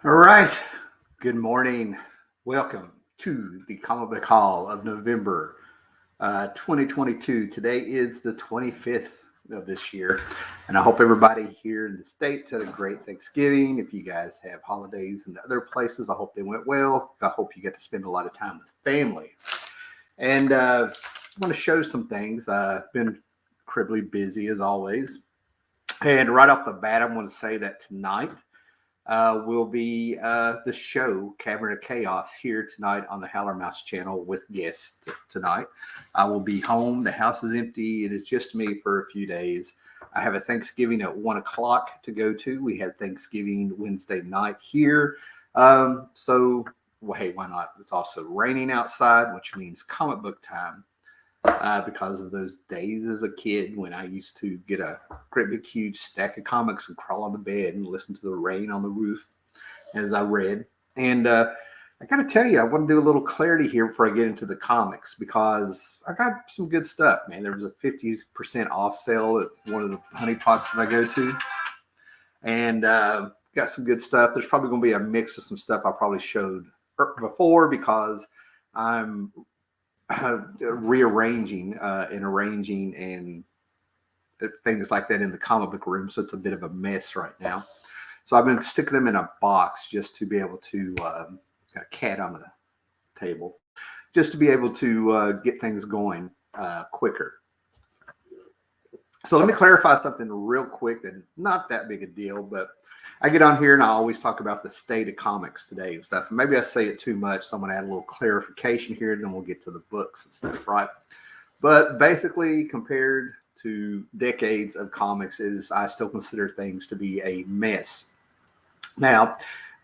All right. Good morning. Welcome to the Comic Book Hall of November 2022. Today is the 25th of this year, and I hope everybody here in the States had a great Thanksgiving. If you guys have holidays in other places, I hope they went well. I hope you get to spend a lot of time with family. And I want to show some things. I've been incredibly busy as always. And right off the bat, I want to say that tonight will be the show Cabinet of Chaos here tonight on the Howler Mouse channel with guests tonight. I will be home. The house is empty. It is just me for a few days. I have a Thanksgiving at 1 o'clock to go to. We had Thanksgiving Wednesday night here. Well, hey, why not? It's also raining outside, which means comic book time. Because of those days as a kid when I used to get a great big huge stack of comics and crawl on the bed and listen to the rain on the roof as I read. And I got to tell you, I want to do a little clarity here before I get into the comics because I got some good stuff, man. There was a 50% off sale at one of the honey pots that I go to. And got some good stuff. There's probably going to be a mix of some stuff I probably showed before because I'm rearranging and arranging and things like that in the comic book room. So it's a bit of a mess right now. So I've been sticking them in a box just to be able to, got a cat on the table, just to be able to get things going quicker. So let me clarify something real quick that is not that big a deal, but I get on here and I always talk about the state of comics today and stuff. And maybe I say it too much, so I'm going to add a little clarification here, and then we'll get to the books and stuff, right? But basically, compared to decades of comics, I still consider things to be a mess. Now,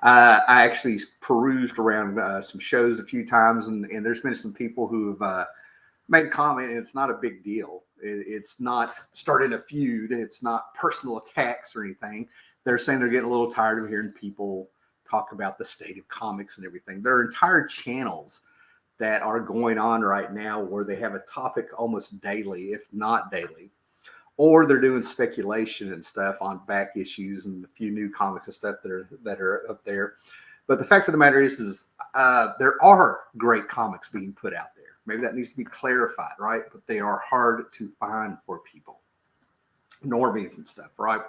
I actually perused around some shows a few times, and there's been some people who have made a comment, and it's not a big deal. It's not starting a feud. It's not personal attacks or anything. They're saying they're getting a little tired of hearing people talk about the state of comics and everything. There are entire channels that are going on right now where they have a topic almost daily, if not daily, or they're doing speculation and stuff on back issues and a few new comics and stuff that are up there. But the fact of the matter is there are great comics being put out there. Maybe that needs to be clarified, right? But they are hard to find for people, normies and stuff, right?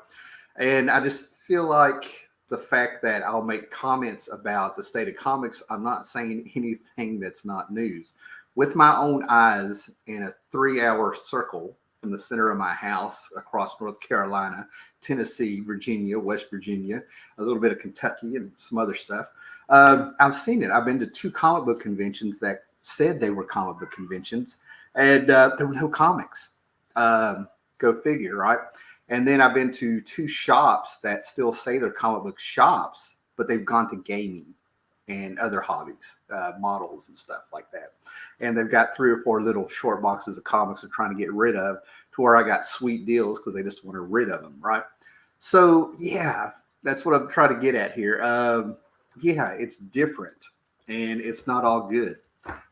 And I just feel like the fact that I'll make comments about the state of comics, I'm not saying anything that's not news. With my own eyes in a 3-hour circle from the center of my house across North Carolina, Tennessee, Virginia, West Virginia, a little bit of Kentucky and some other stuff. I've seen it. I've been to 2 comic book conventions that said they were comic book conventions, and there were no comics. Go figure, right? And then I've been to 2 shops that still say they're comic book shops, but they've gone to gaming and other hobbies, models and stuff like that. And they've got 3 or 4 little short boxes of comics they're trying to get rid of, to where I got sweet deals because they just want to rid of them, right? So, yeah, that's what I'm trying to get at here. Yeah, it's different, and it's not all good.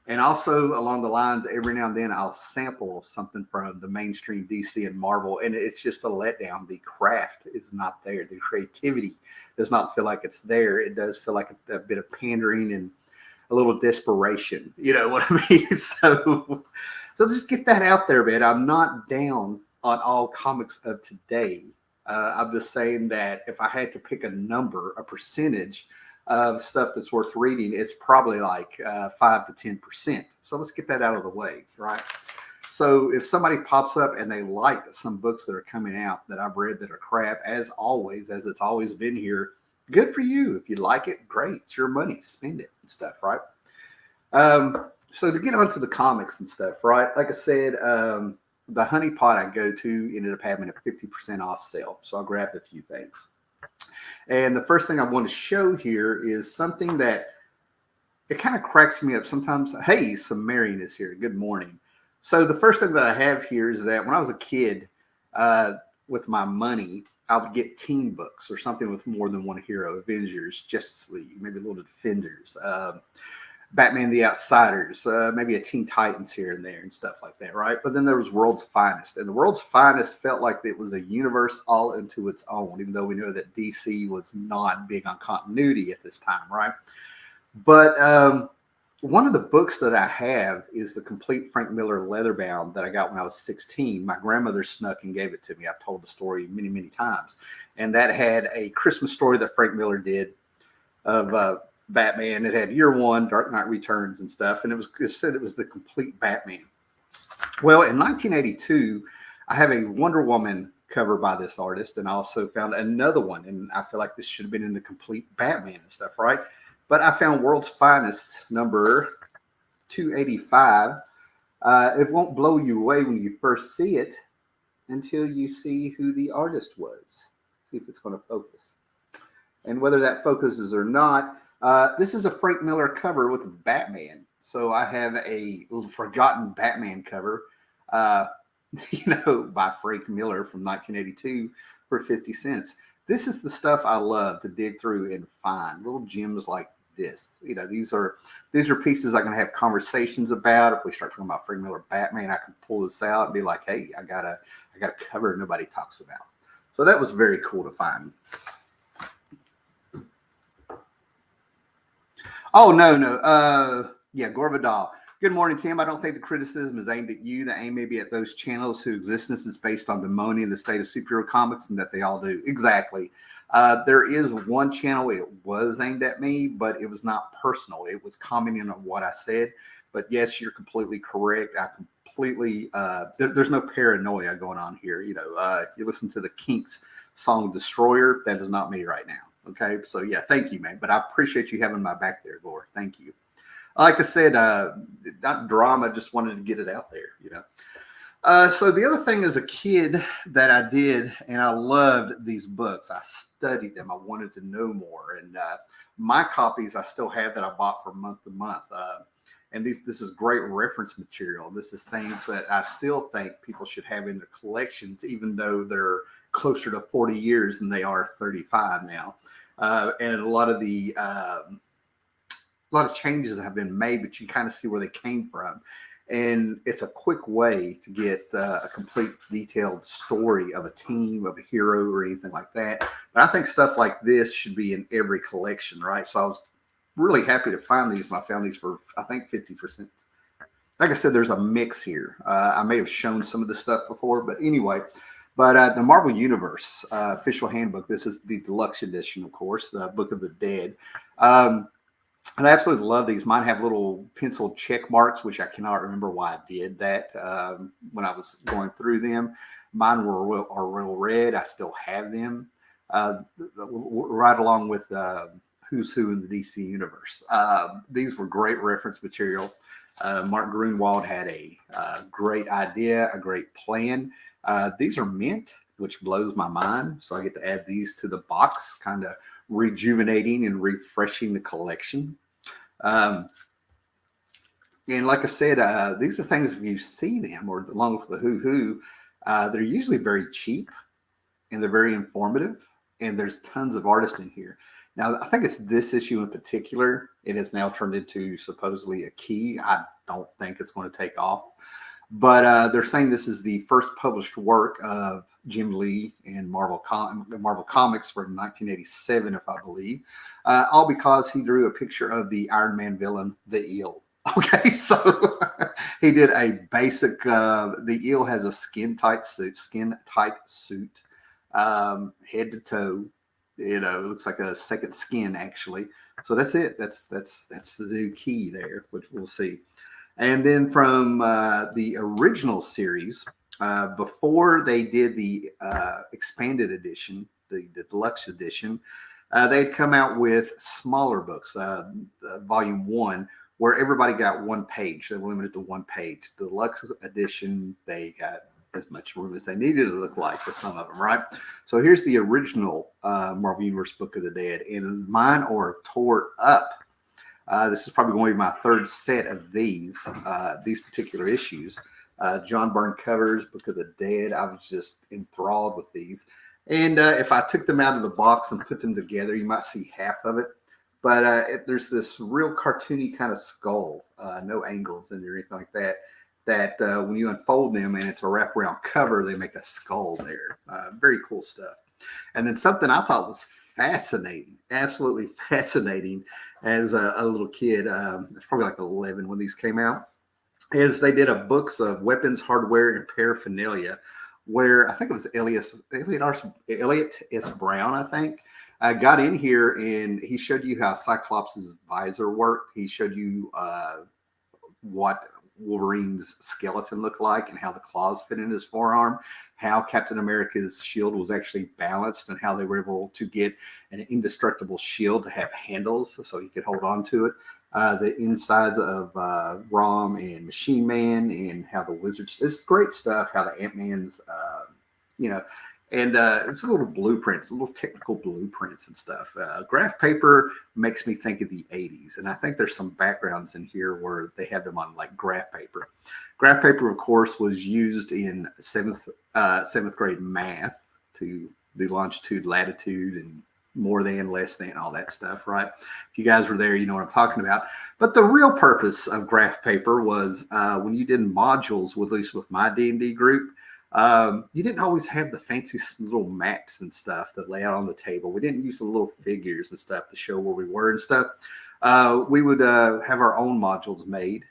And also along the lines, every now and then I'll sample something from the mainstream DC and Marvel, and it's just a letdown. The craft is not there. The creativity does not feel like it's there. It does feel like a bit of pandering and a little desperation. You know what I mean? So just get that out there, man. I'm not down on all comics of today. I'm just saying that if I had to pick a number, a percentage of stuff that's worth reading, it's probably like 5 to 10%. So let's get that out of the way, right? So if somebody pops up and they like some books that are coming out that I've read that are crap, as always, as it's always been here, good for you. If you like it, great. It's your money. Spend it and stuff, right? So to get onto the comics and stuff, right? Like I said, the honey pot I go to ended up having a 50% off sale. So I grabbed a few things. And the first thing I want to show here is something that it kind of cracks me up sometimes. Hey, Sumerian is here. Good morning. So the first thing that I have here is that when I was a kid, with my money, I would get team books or something with more than one hero: Avengers, Justice League, maybe a little Defenders. Batman the Outsiders, maybe a Teen Titans here and there and stuff like that, right? But then there was World's Finest, and the World's Finest felt like it was a universe all into its own, even though we know that DC was not big on continuity at this time, right? But one of the books that I have is the complete Frank Miller leatherbound that I got when I was 16. My grandmother snuck and gave it to me. I've told the story many, many times. And that had a Christmas story that Frank Miller did of Batman. It had Year One, Dark Knight Returns, and stuff. And it said it was the complete Batman. Well, in 1982, I have a Wonder Woman cover by this artist, and I also found another one. And I feel like this should have been in the complete Batman and stuff, right? But I found World's Finest number 285. It won't blow you away when you first see it until you see who the artist was. See if it's going to focus. And whether that focuses or not, this is a Frank Miller cover with Batman. So I have a little forgotten Batman cover, by Frank Miller from 1982 for 50 cents. This is the stuff I love to dig through and find little gems like this. These are pieces I can have conversations about. If we start talking about Frank Miller Batman, I can pull this out and be like, hey, I got a cover nobody talks about. So that was very cool to find. Oh, no. Gorvidal. Good morning, Tim. I don't think the criticism is aimed at you. The aim may be at those channels whose existence is based on bemoaning the state of superhero comics, and that they all do. Exactly. There is one channel, it was aimed at me, but it was not personal. It was commenting on what I said. But yes, you're completely correct. There's no paranoia going on here. If you listen to the Kinks song Destroyer, that is not me right now. Okay. So yeah, thank you, man. But I appreciate you having my back there, Gore. Thank you. Like I said, not drama, just wanted to get it out there, So the other thing as a kid that I did, and I loved these books. I studied them. I wanted to know more. And my copies I still have that I bought from month to month. And this is great reference material. This is things that I still think people should have in their collections, even though they're closer to 40 years than they are 35 now. And a lot of changes have been made, but you kind of see where they came from. And it's a quick way to get a complete detailed story of a team, of a hero, or anything like that. But I think stuff like this should be in every collection, right? So I was really happy to find these. I found these for, I think, 50%. Like I said, there's a mix here. I may have shown some of this stuff before, but anyway. But the Marvel Universe official handbook, this is the deluxe edition, of course, the Book of the Dead. And I absolutely love these. Mine have little pencil check marks, which I cannot remember why I did that when I was going through them. Mine are real red. I still have them right along with Who's Who in the DC Universe. These were great reference material. Mark Grunwald had a great idea, a great plan. These are mint, which blows my mind. So I get to add these to the box, kind of rejuvenating and refreshing the collection. And like I said, these are things, if you see them, or along with the Who, they're usually very cheap and they're very informative, and there's tons of artists in here. Now, I think it's this issue in particular. It has now turned into supposedly a key. I don't think it's going to take off, but they're saying this is the first published work of Jim Lee and Marvel Comics from 1987, if I believe, all because he drew a picture of the Iron Man villain, the Eel. Okay, so he did a basic. The Eel has a skin tight suit, head to toe. It looks like a second skin, actually. So that's it. That's the new key there, which we'll see. And then from the original series, before they did the expanded edition, the deluxe edition, they'd come out with smaller books, volume 1, where everybody got one page. They were limited to one page. The deluxe edition, they got as much room as they needed to look like for some of them, right? So here's the original Marvel Universe Book of the Dead, and mine are tore up. This is probably going to be my third set of these particular issues. John Byrne covers, Book of the Dead. I was just enthralled with these. And if I took them out of the box and put them together, you might see half of it. But there's this real cartoony kind of skull, no angles and anything like that. That when you unfold them and it's a wraparound cover, they make a skull there. Very cool stuff. And then something I thought was fascinating, absolutely fascinating as a little kid. It's probably like 11 when these came out. Is they did a books of weapons, hardware, and paraphernalia, where I think it was Elliot S. Brown, I think, got in here and he showed you how Cyclops' visor worked. He showed you what Wolverine's skeleton looked like and how the claws fit in his forearm, how Captain America's shield was actually balanced, and how they were able to get an indestructible shield to have handles so he could hold on to it. The insides of Rom and Machine Man, and how the wizards. It's great stuff. How the Ant-Man's, you know, and it's a little blueprints, a little technical blueprints and stuff. Graph paper makes me think of the 80s. And I think there's some backgrounds in here where they have them on like graph paper. Graph paper, of course, was used in seventh grade math to do longitude, latitude, and more than, less than, all that stuff, right? If you guys were there, you know what I'm talking about. But the real purpose of graph paper was when you did modules, at least with my D&D group, you didn't always have the fancy little maps and stuff that lay out on the table. We didn't use the little figures and stuff to show where we were and stuff. We would have our own modules made,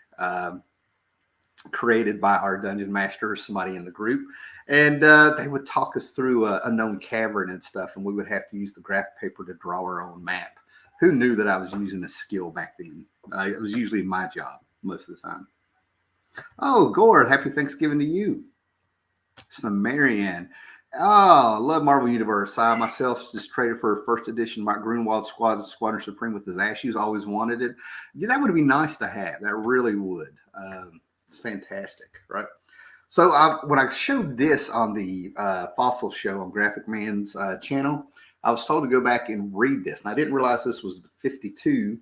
created by our dungeon master or somebody in the group. And they would talk us through a known cavern and stuff, and we would have to use the graph paper to draw our own map. Who knew that I was using a skill back then? It was usually my job most of the time. Oh, Gord, happy Thanksgiving to you. Some Marianne. Oh, I love Marvel Universe. I myself just traded for a first edition Mike Grunwald Squadron Supreme with his Ashes. Always wanted it. Yeah, that would be nice to have. That really would. It's fantastic, right? So when I showed this on the Fossil Show on Graphic Man's channel, I was told to go back and read this. And I didn't realize this was the 52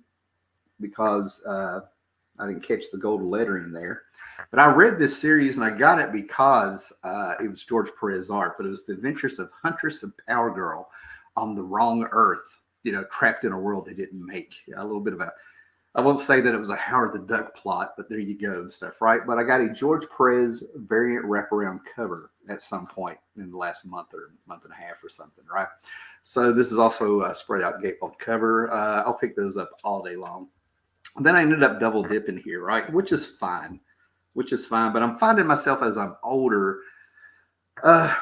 because I didn't catch the gold lettering there. But I read this series and I got it because it was George Perez art, but it was the adventures of Huntress and Power Girl on the wrong Earth, you know, trapped in a world they didn't make. A little bit of a, I won't say that it was a Howard the Duck plot, but there you go and stuff, right? But I got a George Perez variant wraparound cover at some point in the last month or month and a half or something, right? So this is also a spread out gatefold cover. I'll pick those up all day long. Then I ended up double dipping here, right? Which is fine. But I'm finding myself as I'm older,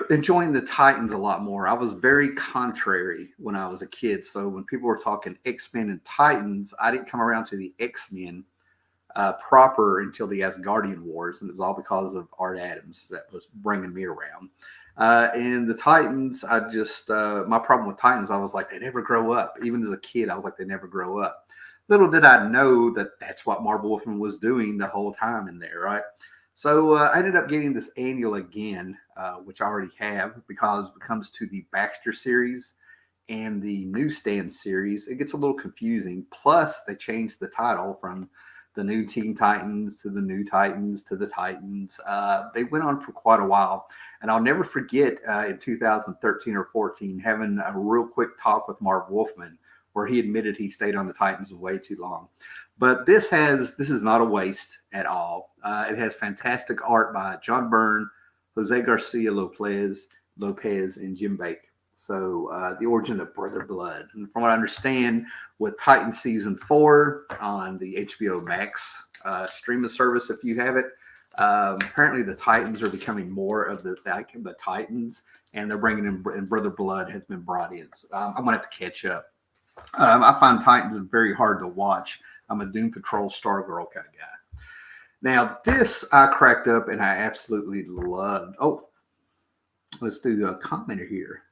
enjoying the Titans a lot more. I was very contrary when I was a kid. So when people were talking X-Men and Titans, I didn't come around to the X-Men proper until the Asgardian Wars. And it was all because of Art Adams that was bringing me around. And the Titans, I just, my problem with Titans, I was like, they never grow up. Even as a kid, I was like, they never grow up. Little did I know that that's what Marvel Wolfman was doing the whole time in there, right? So I ended up getting this annual again, which I already have, because when it comes to the Baxter series and the Newsstand series, it gets a little confusing. Plus, they changed the title from the New Teen Titans to the New Titans to the Titans. They went on for quite a while. And I'll never forget in 2013 or 14 having a real quick talk with Marv Wolfman, where he admitted he stayed on the Titans way too long. But this is not a waste at all. It has fantastic art by John Byrne, Jose Garcia Lopez, and Jim Bake. So the origin of Brother Blood. And from what I understand, with Titan Season 4 on the HBO Max streaming service, if you have it, apparently the Titans are becoming more of the Titans, and they're bringing in, and Brother Blood has been brought in. So I'm going to have to catch up. I find Titans very hard to watch. I'm a Doom Patrol Stargirl kind of guy. Now, this I cracked up and I absolutely loved. Oh, let's do a commenter here.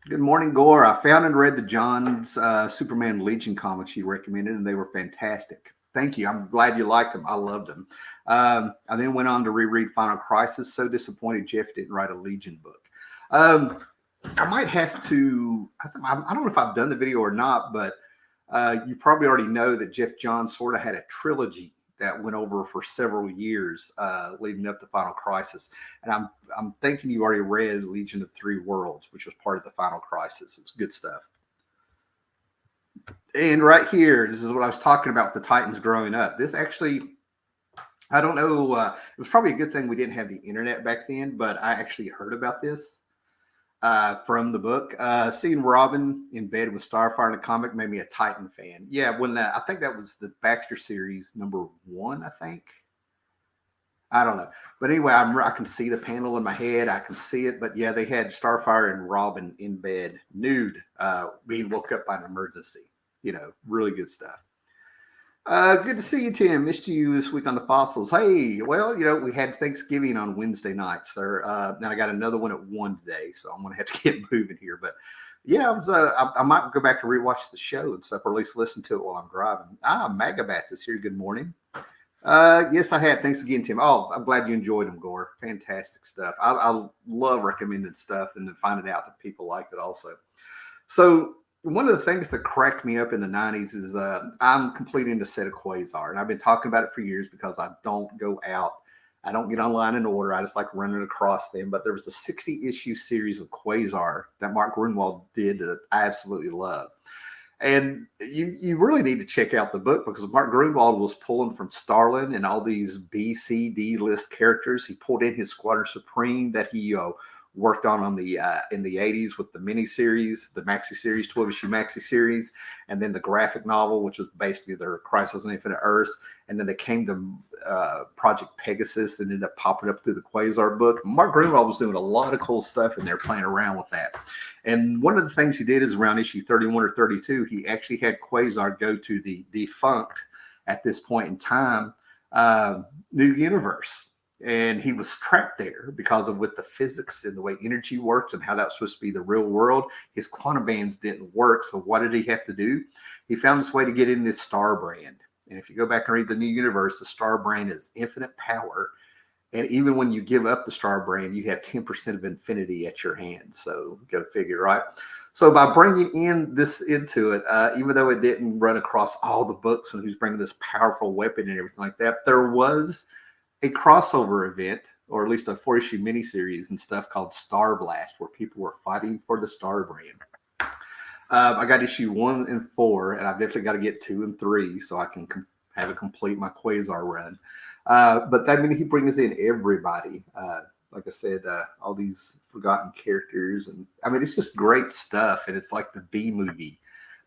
Good morning, Gore. I found and read the John's Superman Legion comics you recommended, and they were fantastic. Thank you. I'm glad you liked them. I loved them. I then went on to reread Final Crisis. So disappointed Jeff didn't write a Legion book. I might have to, I don't know if I've done the video or not, but you probably already know that Jeff Johns sort of had a trilogy that went over for several years leading up to Final Crisis. And I'm thinking you already read Legion of Three Worlds, which was part of the Final Crisis. It's good stuff. And right here, this is what I was talking about with the Titans growing up. This actually, I don't know, it was probably a good thing we didn't have the internet back then, but I actually heard about this from the book. Seeing Robin in bed with Starfire in the comic made me a Titan fan. Yeah, when I think that was the Baxter series #1, I think. I don't know. But anyway, I can see the panel in my head. I can see it. But yeah, they had Starfire and Robin in bed, nude, being woke up by an emergency. Really good stuff. Good to see you, Tim. Missed you this week on the fossils. Hey, well, we had Thanksgiving on Wednesday night, sir. Now I got another one at 1 today, so I'm gonna have to get moving here. But yeah, I might go back and rewatch the show and stuff, or at least listen to it while I'm driving. Magabats is here. Good morning. Yes, I had. Thanks again, Tim. Oh, I'm glad you enjoyed them, Gore. Fantastic stuff. I love recommending stuff and then finding out that people liked it also. So one of the things that cracked me up in the 90s is I'm completing a set of Quasar. And I've been talking about it for years because I don't go out. I don't get online in order. I just like running across them. But there was a 60-issue series of Quasar that Mark Grunwald did that I absolutely love. And you really need to check out the book because Mark Grunwald was pulling from Starlin and all these B, C, D list characters. He pulled in his Squadron Supreme that he worked on the in the 80s with the miniseries, the maxi series, 12-issue maxi series, and then the graphic novel, which was basically their Crisis on Infinite Earths. And then they came to Project Pegasus and ended up popping up through the Quasar book. Mark Grunwald was doing a lot of cool stuff in there, playing around with that. And one of the things he did is around issue 31 or 32, he actually had Quasar go to the defunct, at this point in time, New Universe. And he was trapped there because of with the physics and the way energy works and how that was supposed to be the real world. His quantum bands didn't work. So what did he have to do? He found his way to get in this star brand. And if you go back and read the New Universe, the star brand is infinite power. And even when you give up the star brand, you have 10% of infinity at your hand. So go figure, right? So by bringing into it, even though it didn't run across all the books and who's bringing this powerful weapon and everything like that, there was a crossover event, or at least a 4-issue miniseries and stuff called Star Blast, where people were fighting for the star brand. I got issue 1 and 4, and I've definitely got to get 2 and 3 so I can have it complete my Quasar run. But that means he brings in everybody. Like I said, all these forgotten characters, and I mean, it's just great stuff. And it's like the B movie,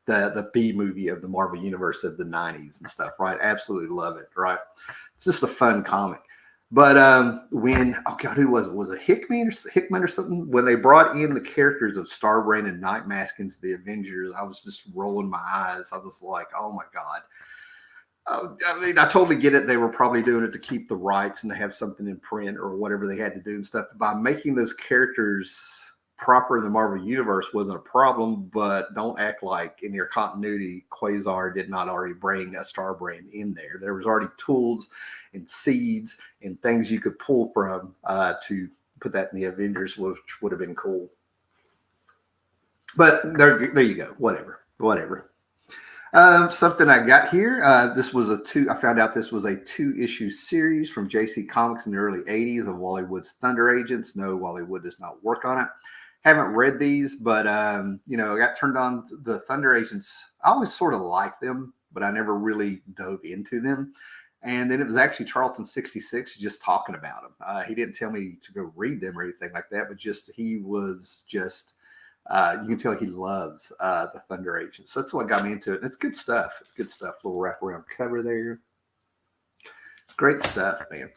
the B movie of the Marvel Universe of the 90s and stuff, right? Absolutely love it, right? It's just a fun comic. But when, oh God, who was it? Was it Hickman or something? When they brought in the characters of Starbrand and Nightmask into the Avengers, I was just rolling my eyes. I was like, oh my God. I mean, I totally get it. They were probably doing it to keep the rights and to have something in print or whatever they had to do and stuff. By making those characters proper in the Marvel Universe wasn't a problem, but don't act like in your continuity, Quasar did not already bring a star brand in there. There was already tools and seeds and things you could pull from to put that in the Avengers, which would have been cool. But there you go. Whatever. Something I got here. This was I found out this was a 2-issue series from JC Comics in the early 80s of Wally Wood's Thunder Agents. No, Wally Wood does not work on it. Haven't read these, but I got turned on the Thunder Agents. I always sort of liked them, but I never really dove into them. And then it was actually Charlton 66 just talking about them. He didn't tell me to go read them or anything like that, but he was just. You can tell he loves the Thunder Agents. So that's what got me into it. And it's good stuff. Little wraparound cover there. Great stuff, man.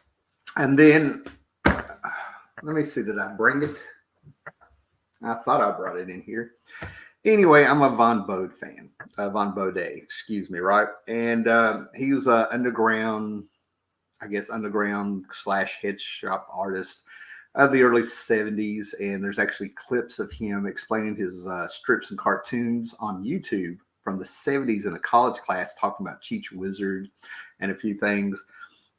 And then, let me see, did I bring it? I thought I brought it in here. Anyway, I'm a Von Bode fan. Von Bode, excuse me, right? And he was an underground / head shop artist of the early 70s, and there's actually clips of him explaining his strips and cartoons on YouTube from the 70s in a college class, talking about Cheech Wizard and a few things.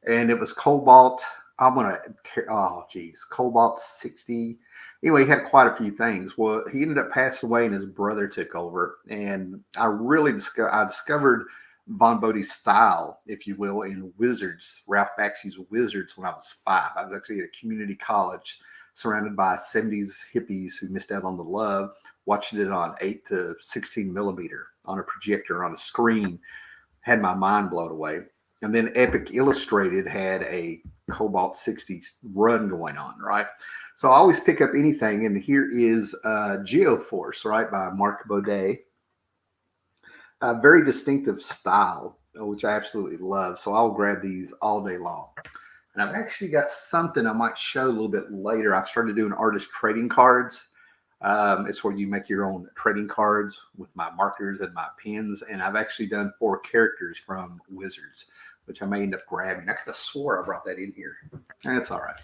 And it was Cobalt. Cobalt 60. Anyway, he had quite a few things. Well, he ended up passing away, and his brother took over. And I really discovered Von Bode's style, if you will, in Wizards, Ralph Bakshi's Wizards, when I was 5. I was actually at a community college surrounded by 70s hippies who missed out on the love, watching it on 8 to 16 millimeter on a projector on a screen had my mind blown away. And then Epic Illustrated had a Cobalt 60 run going on, right? So I always pick up anything, and here is Geoforce, right, by Mark Baudet. A very distinctive style, which I absolutely love. So I'll grab these all day long. And I've actually got something I might show a little bit later. I've started doing artist trading cards. It's where you make your own trading cards with my markers and my pens. And I've actually done 4 characters from Wizards, which I may end up grabbing. I could have swore I brought that in here. That's all right.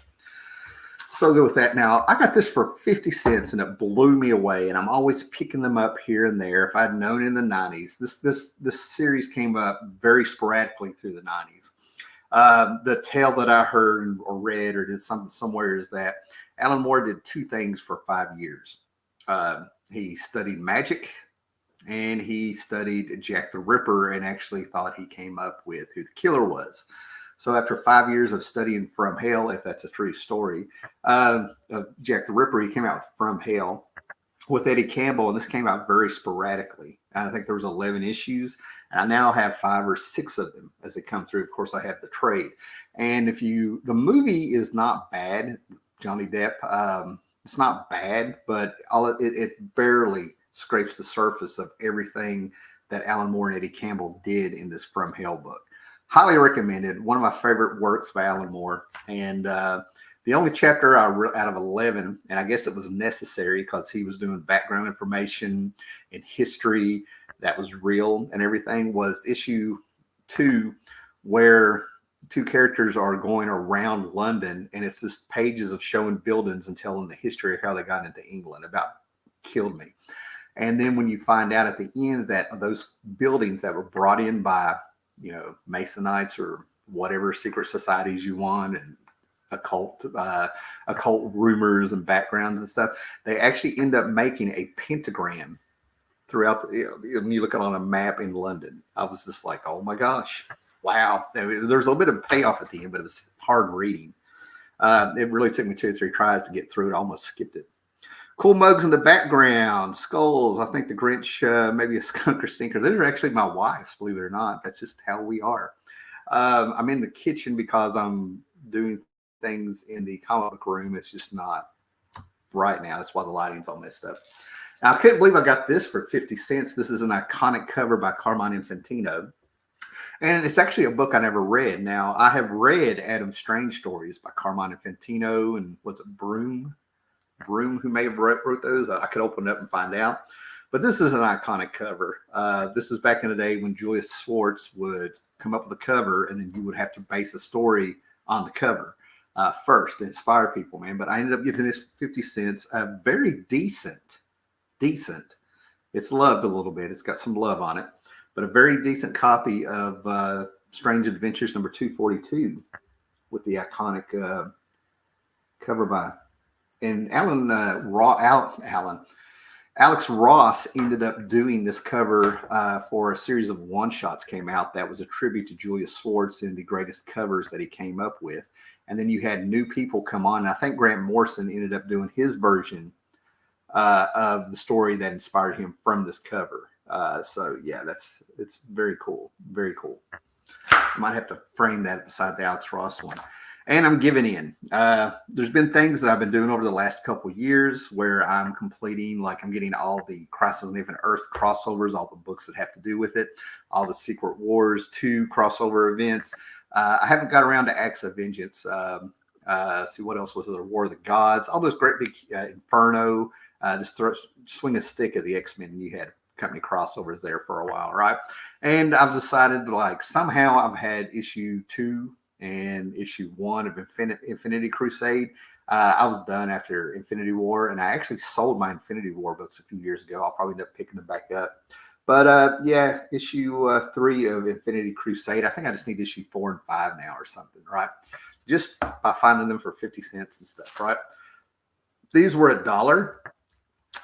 So I'll go with that. Now, I got this for 50 cents and it blew me away. And I'm always picking them up here and there. If I'd known in the 90s, this series came up very sporadically through the 90s. The tale that I heard or read or did something somewhere is that Alan Moore did 2 things for 5 years. He studied magic and he studied Jack the Ripper and actually thought he came up with who the killer was. So after 5 years of studying From Hell, if that's a true story, of Jack the Ripper, he came out with From Hell with Eddie Campbell, and this came out very sporadically. And I think there was 11 issues, and I now have 5 or 6 of them as they come through. Of course, I have the trade. And the movie is not bad, Johnny Depp. It's not bad, but it barely scrapes the surface of everything that Alan Moore and Eddie Campbell did in this From Hell book. Highly recommended. One of my favorite works by Alan Moore. And the only chapter out of 11, and I guess it was necessary because he was doing background information and history that was real and everything, was issue 2, where 2 characters are going around London, and it's just pages of showing buildings and telling the history of how they got into England. About killed me. And then when you find out at the end that those buildings that were brought in by Masonites or whatever secret societies you want, and occult rumors and backgrounds and stuff, they actually end up making a pentagram throughout when you look at it on a map in London. I was just like, oh my gosh, wow. There's a little bit of payoff at the end, but it was hard reading. It really took me 2 or 3 tries to get through it. I almost skipped it. Cool mugs in the background, skulls. I think the Grinch, maybe a skunk or stinker. Those are actually my wife's, believe it or not. That's just how we are. I'm in the kitchen because I'm doing things in the comic book room. It's just not right now. That's why the lighting's all messed up. Now, I couldn't believe I got this for 50 cents. This is an iconic cover by Carmine Infantino. And it's actually a book I never read. Now, I have read Adam Strange stories by Carmine Infantino and was it Broom, who may have wrote those. I could open it up and find out. But this is an iconic cover. This is back in the day when Julius Schwartz would come up with a cover, and then you would have to base a story on the cover first to inspire people, man. But I ended up getting this 50 cents. Very decent. It's loved a little bit. It's got some love on it. But a very decent copy of Strange Adventures number 242 with the iconic cover by... And Alex Ross ended up doing this cover for a series of one-shots came out that was a tribute to Julius Schwartz and the greatest covers that he came up with. And then you had new people come on. I think Grant Morrison ended up doing his version of the story that inspired him from this cover. So, yeah, it's very cool. Very cool. I might have to frame that beside the Alex Ross one. And I'm giving in. There's been things that I've been doing over the last couple of years where I'm completing, like I'm getting all the Crisis on Infinite Earth crossovers, all the books that have to do with it, all the Secret Wars 2 crossover events. I haven't got around to Acts of Vengeance. See what else was there? War of the Gods, all those great big Inferno. Just swing a stick at the X-Men, and you had company crossovers there for a while, right? And I've decided somehow I've had issue 2 and issue 1 of Infinity Crusade. I was done after Infinity War, and I actually sold my Infinity War books a few years ago. I'll probably end up picking them back up. But yeah, issue 3 of Infinity Crusade. I think I just need issue 4 and 5 now or something, right? Just by finding them for 50 cents and stuff, right? These were $1.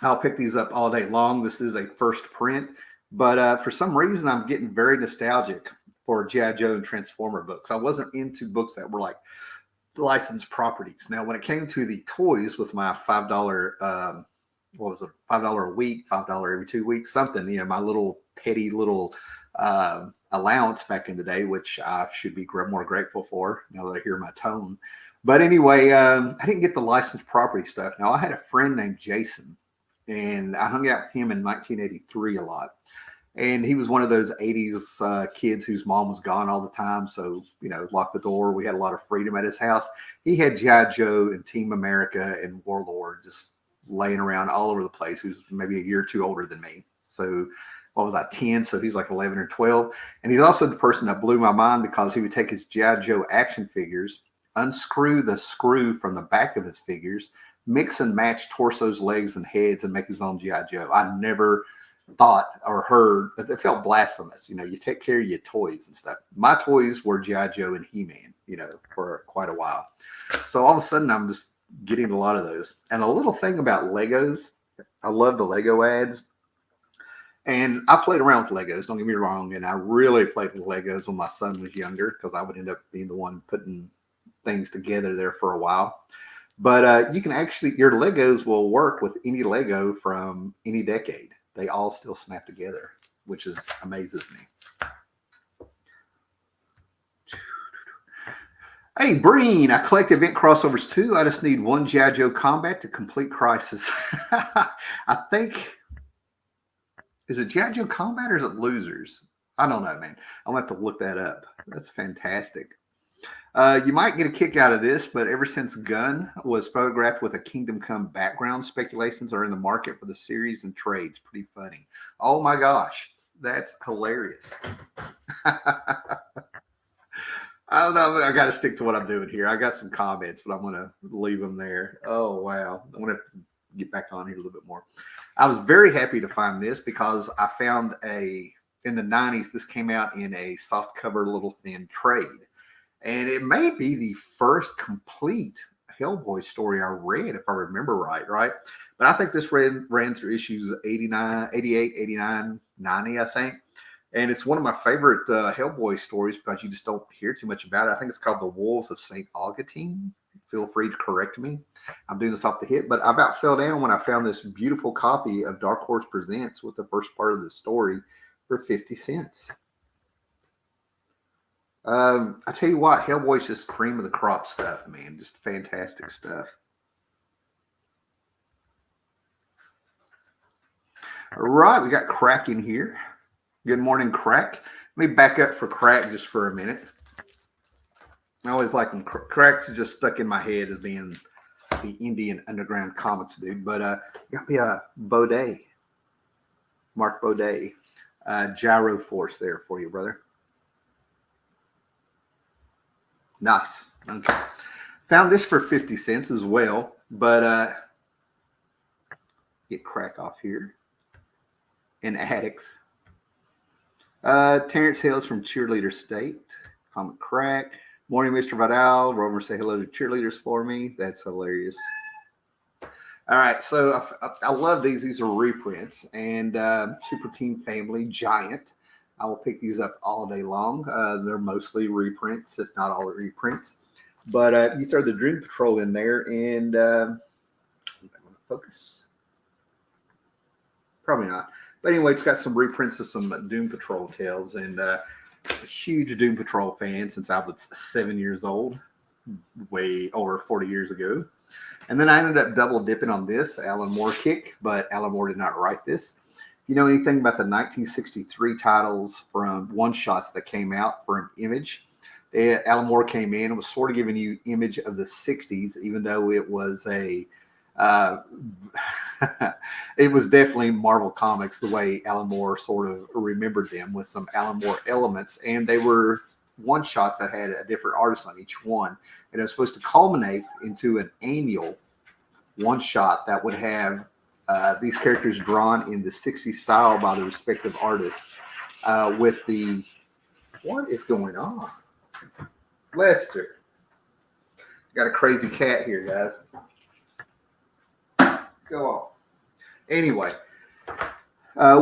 I'll pick these up all day long. This is a first print, but for some reason, I'm getting very nostalgic for G.I. Joe and Transformer books. I wasn't into books that were like licensed properties. Now, when it came to the toys with my $5 what was it, $5 a week, $5 every 2 weeks, something. My little petty little allowance back in the day, which I should be more grateful for now that I hear my tone. But anyway, I didn't get the licensed property stuff. Now, I had a friend named Jason, and I hung out with him in 1983 a lot. And he was one of those 80s kids whose mom was gone all the time. So, locked the door. We had a lot of freedom at his house. He had G.I. Joe and Team America and Warlord just laying around all over the place. He was maybe a year or two older than me. So, what was I, 10? So he's like 11 or 12. And he's also the person that blew my mind because he would take his G.I. Joe action figures, unscrew the screw from the back of his figures, mix and match torsos, legs, and heads, and make his own G.I. Joe. I never thought or heard that. It felt blasphemous. You take care of your toys and stuff. My toys were G.I. Joe and He-Man, for quite a while. So all of a sudden I'm just getting a lot of those. And a little thing about Legos, I love the Lego ads. And I played around with Legos, don't get me wrong. And I really played with Legos when my son was younger because I would end up being the one putting things together there for a while. But you can actually, your Legos will work with any Lego from any decade. They all still snap together, which amazes me. Hey, Breen, I collect event crossovers too. I just need one G.I. Joe Combat to complete Crisis. I think, is it G.I. Joe Combat or is it Losers? I don't know, man. I'll have to look that up. That's fantastic. You might get a kick out of this, but ever since Gunn was photographed with a Kingdom Come background, speculations are in the market for the series and trades. Pretty funny. Oh my gosh, that's hilarious. I don't know. I got to stick to what I'm doing here. I got some comments, but I'm going to leave them there. Oh, wow. I'm going to get back on here a little bit more. I was very happy to find this because I found in the 90s, this came out in a soft cover little thin trade. And it may be the first complete Hellboy story I read, if I remember right? But I think this ran through issues 89, 88, 89, 90, I think. And it's one of my favorite Hellboy stories because you just don't hear too much about it. I think it's called The Wolves of St. Augustine. Feel free to correct me. I'm doing this off the hip, but I about fell down when I found this beautiful copy of Dark Horse Presents with the first part of the story for 50 cents. I tell you what, Hellboy's just cream of the crop stuff, man. Just fantastic stuff. All right, we got Crack in here. Good morning, Crack. Let me back up for Crack just for a minute. I always like him. Crack's just stuck in my head as being the Indian underground comics dude. But got me a Baudet, Mark Baudet, Gyro Force there for you, brother. Nice. Okay. Found this for 50 cents as well, but get Crack off here. And Addicts. Terrence Hales from Cheerleader State. Comic Crack. Morning, Mr. Vidal. Rover, say hello to cheerleaders for me. That's hilarious. All right, so I love these. These are reprints. And Super Team Family Giant. I will pick these up all day long. They're mostly reprints, if not all reprints. But you throw the Dream Patrol in there, and is that going to focus? Probably not. But anyway, it's got some reprints of some Doom Patrol tales, and a huge Doom Patrol fan since I was 7 years old, way over 40 years ago. And then I ended up double dipping on this Alan Moore kick, but Alan Moore did not write this. You know anything about the 1963 titles from one-shots that came out from Image? Alan Moore came in and was sort of giving you Image of the 60s, even though it was it was definitely Marvel Comics the way Alan Moore sort of remembered them, with some Alan Moore elements. And they were one-shots that had a different artist on each one. And it was supposed to culminate into an annual one-shot that would have these characters drawn in the 60s style by the respective artists with the... What is going on? Lester. Got a crazy cat here, guys. Go on. Anyway,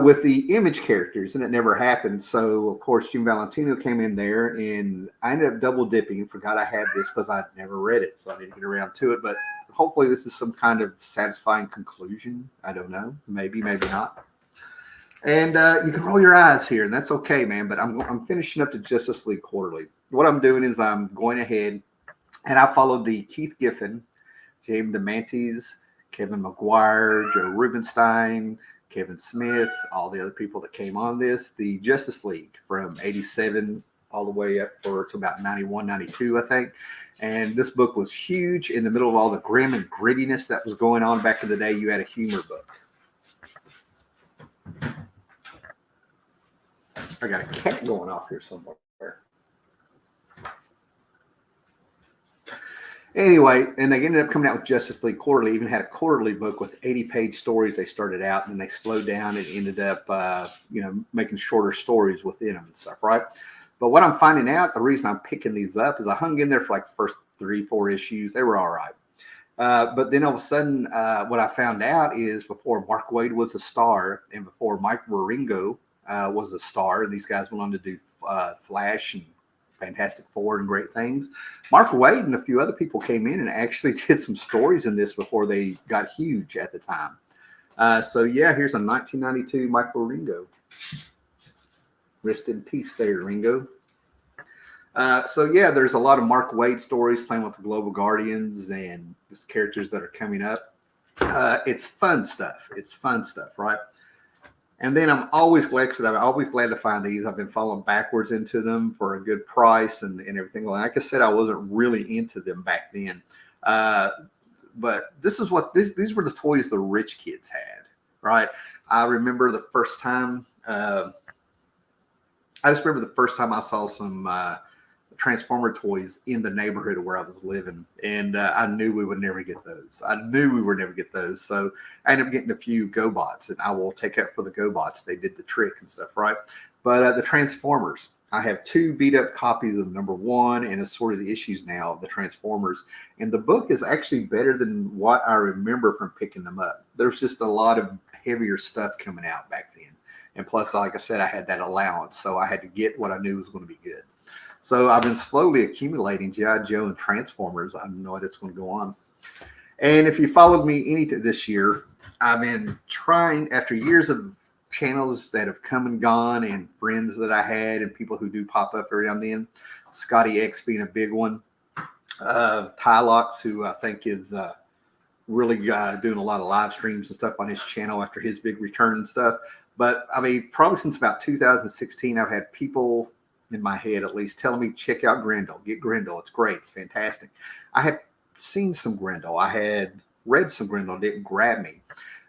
with the Image characters, and it never happened. So, of course, Jim Valentino came in there, and I ended up double dipping. Forgot I had this because I'd never read it, so I didn't get around to it. But hopefully this is some kind of satisfying conclusion. I don't know. Maybe, maybe not. And you can roll your eyes here, and that's okay, man. But I'm finishing up the Justice League Quarterly. What I'm doing is I'm going ahead, and I followed the Keith Giffen, James DeMantis, Kevin McGuire, Joe Rubenstein, Kevin Smith, all the other people that came on this, the Justice League from 87 all the way up to about 91, 92, I think. And this book was huge in the middle of all the grim and grittiness that was going on back in the day. You had a humor book. I got a cat going off here somewhere. Anyway, and they ended up coming out with Justice League Quarterly, even had a quarterly book with 80-page stories. They started out, and then they slowed down and ended up, making shorter stories within them and stuff, right? But what I'm finding out, the reason I'm picking these up is I hung in there for like the first 3-4 issues. They were all right. But then all of a sudden, what I found out is before Mark Waid was a star and before Mike Wieringo was a star, and these guys went on to do Flash and Fantastic Four and great things, Mark Waid and a few other people came in and actually did some stories in this before they got huge at the time. So yeah, here's a 1992 Mike Wieringo. Rest in peace there, Ringo. So yeah, there's a lot of Mark Waid stories playing with the Global Guardians and the characters that are coming up. It's fun stuff. It's fun stuff, right? And then I'm always glad to find these. I've been falling backwards into them for a good price and everything. Like I said, I wasn't really into them back then. But these were the toys the rich kids had, right? I remember the first time. I just remember the first time I saw some Transformer toys in the neighborhood where I was living, and I knew we would never get those. So I ended up getting a few GoBots, and I will take up for the GoBots. They did the trick and stuff, right? But the Transformers, I have 2 beat up copies of #1 and assorted issues now of the Transformers, and the book is actually better than what I remember from picking them up. There's just a lot of heavier stuff coming out back then, and plus, like I said, I had that allowance, so I had to get what I knew was going to be good. So I've been slowly accumulating G.I. Joe and Transformers. I know what it's going to go on. And if you followed me this year, I've been trying, after years of channels that have come and gone and friends that I had and people who do pop up every now and then, Scotty X being a big one, Tylox, who I think is really doing a lot of live streams and stuff on his channel after his big return and stuff. But I mean, probably since about 2016, I've had people in my head at least telling me, check out Grendel, get Grendel. It's great. It's fantastic. I had seen some Grendel. I had read some Grendel. Didn't grab me.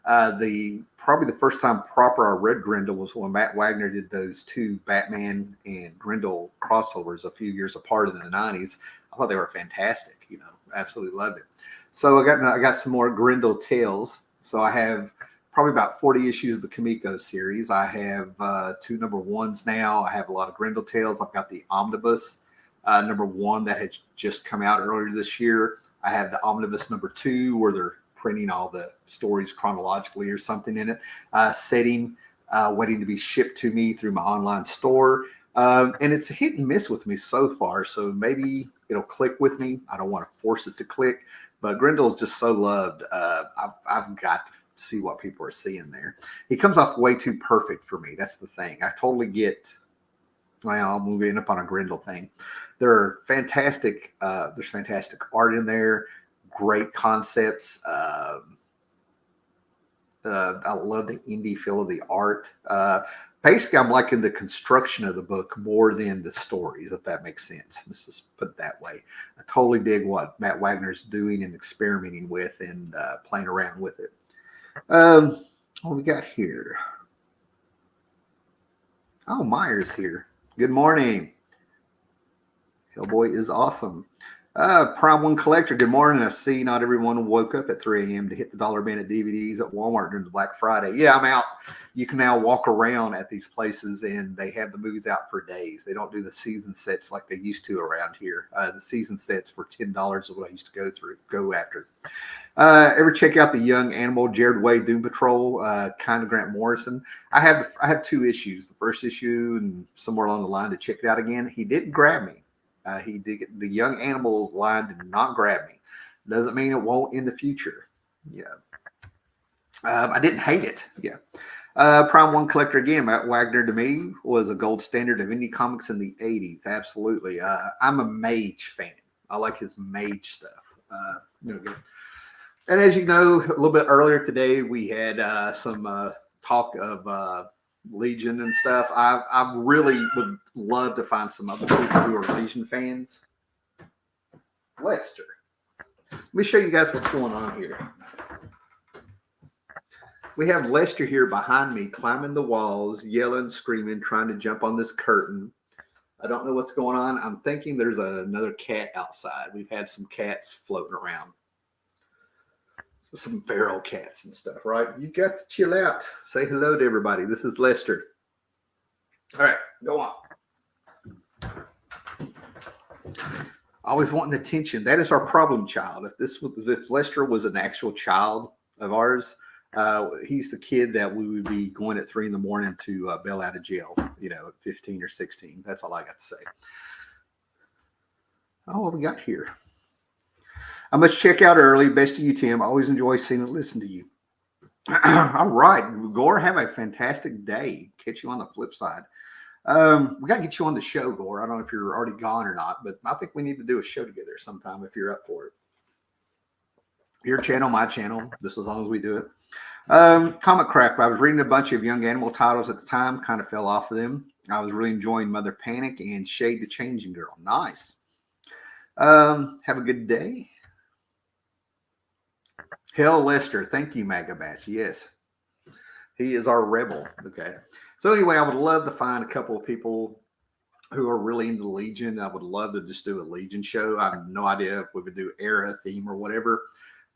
Probably the first time proper I read Grendel was when Matt Wagner did those 2 Batman and Grendel crossovers a few years apart in the 90s. I thought they were fantastic. Absolutely loved it. So I got some more Grendel tales. So I have probably about 40 issues of the Kamiko series. I have 2 #1s now. I have a lot of Grendel tales. I've got the Omnibus #1 that had just come out earlier this year. I have the Omnibus #2 where they're printing all the stories chronologically or something in it, setting, waiting to be shipped to me through my online store. And it's a hit and miss with me so far. So maybe it'll click with me. I don't want to force it to click, but Grendel is just so loved. I've got to see what people are seeing there. He comes off way too perfect for me. That's the thing. I totally get. Well, I'm going to end up on a Grendel thing. They're fantastic. There's fantastic art in there. Great concepts. I love the indie feel of the art. Basically, I'm liking the construction of the book more than the stories, if that makes sense. Let's just put it that way. I totally dig what Matt Wagner's doing and experimenting with and playing around with it. What we got here? Oh, Meyer's here. Good morning. Hellboy is awesome. Prime One Collector, good morning. I see not everyone woke up at 3 a.m. to hit the Dollar Bandit DVDs at Walmart during the Black Friday. Yeah, I'm out. You can now walk around at these places and they have the movies out for days. They don't do the season sets like they used to around here. The season sets for $10 is what I used to go after. Ever check out the Young Animal Jared Way Doom Patrol, kind of Grant Morrison? I have 2 issues. The first issue and somewhere along the line to check it out again. He didn't grab me. The Young Animal line did not grab me. Doesn't mean it won't in the future. Yeah. I didn't hate it. Yeah. Prime One Collector again. Matt Wagner to me was a gold standard of indie comics in the 80s. Absolutely. I'm a Mage fan. I like his Mage stuff. Good. And as you know, a little bit earlier today, we had some talk of Legion and stuff. I really would love to find some other people who are Legion fans. Lester. Let me show you guys what's going on here. We have Lester here behind me, climbing the walls, yelling, screaming, trying to jump on this curtain. I don't know what's going on. I'm thinking there's another cat outside. We've had some cats floating around. Some feral cats and stuff, right? You got to chill out. Say hello to everybody. This is Lester. All right, go on. Always wanting attention. That is our problem child. If Lester was an actual child of ours, he's the kid that we would be going at 3 a.m. to bail out of jail, at 15 or 16. That's all I got to say. Oh, what we got here? I must check out early. Best to you, Tim. Always enjoy seeing and listen to you. All right. Gore, have a fantastic day. Catch you on the flip side. We got to get you on the show, Gore. I don't know if you're already gone or not, but I think we need to do a show together sometime if you're up for it. Your channel, my channel, just as long as we do it. Comic Crack. I was reading a bunch of Young Animal titles at the time, kind of fell off of them. I was really enjoying Mother Panic and Shade the Changing Girl. Nice. Have a good day. Hell Lester. Thank you, Magabash. Yes. He is our rebel. Okay. So anyway, I would love to find a couple of people who are really into Legion. I would love to just do a Legion show. I have no idea if we would do era, theme, or whatever.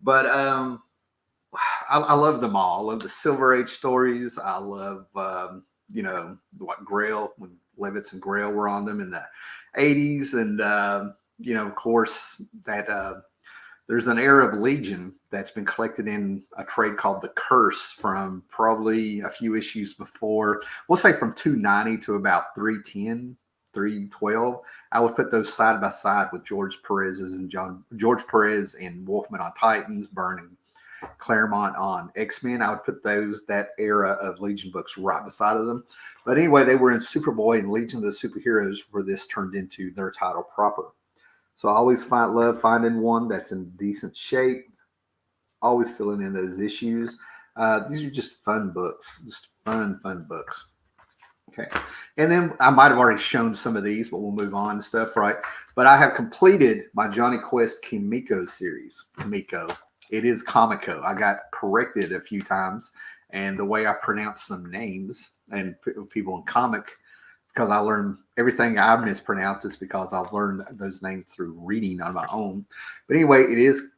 But I love them all. I love the Silver Age stories. I love, what Grail, when Levitz and Grail were on them in the 80s. And, of course, that there's an era of Legion that's been collected in a trade called The Curse from probably a few issues before. We'll say from 290 to about 310, 312. I would put those side by side with George Perez and Wolfman on Titans, Byrne and Claremont on X-Men. I would put that era of Legion books right beside of them. But anyway, they were in Superboy and Legion of the Superheroes, where this turned into their title proper. So I always love finding one that's in decent shape. Always filling in those issues. These are just fun books, just fun books. Okay. And then I might have already shown some of these, but we'll move on and stuff, right? But I have completed my Johnny Quest Kimiko series. Kimiko. It is Comico. I got corrected a few times, and the way I pronounce some names and people in comic, because I learned everything I mispronounce is because I've learned those names through reading on my own. But anyway, it is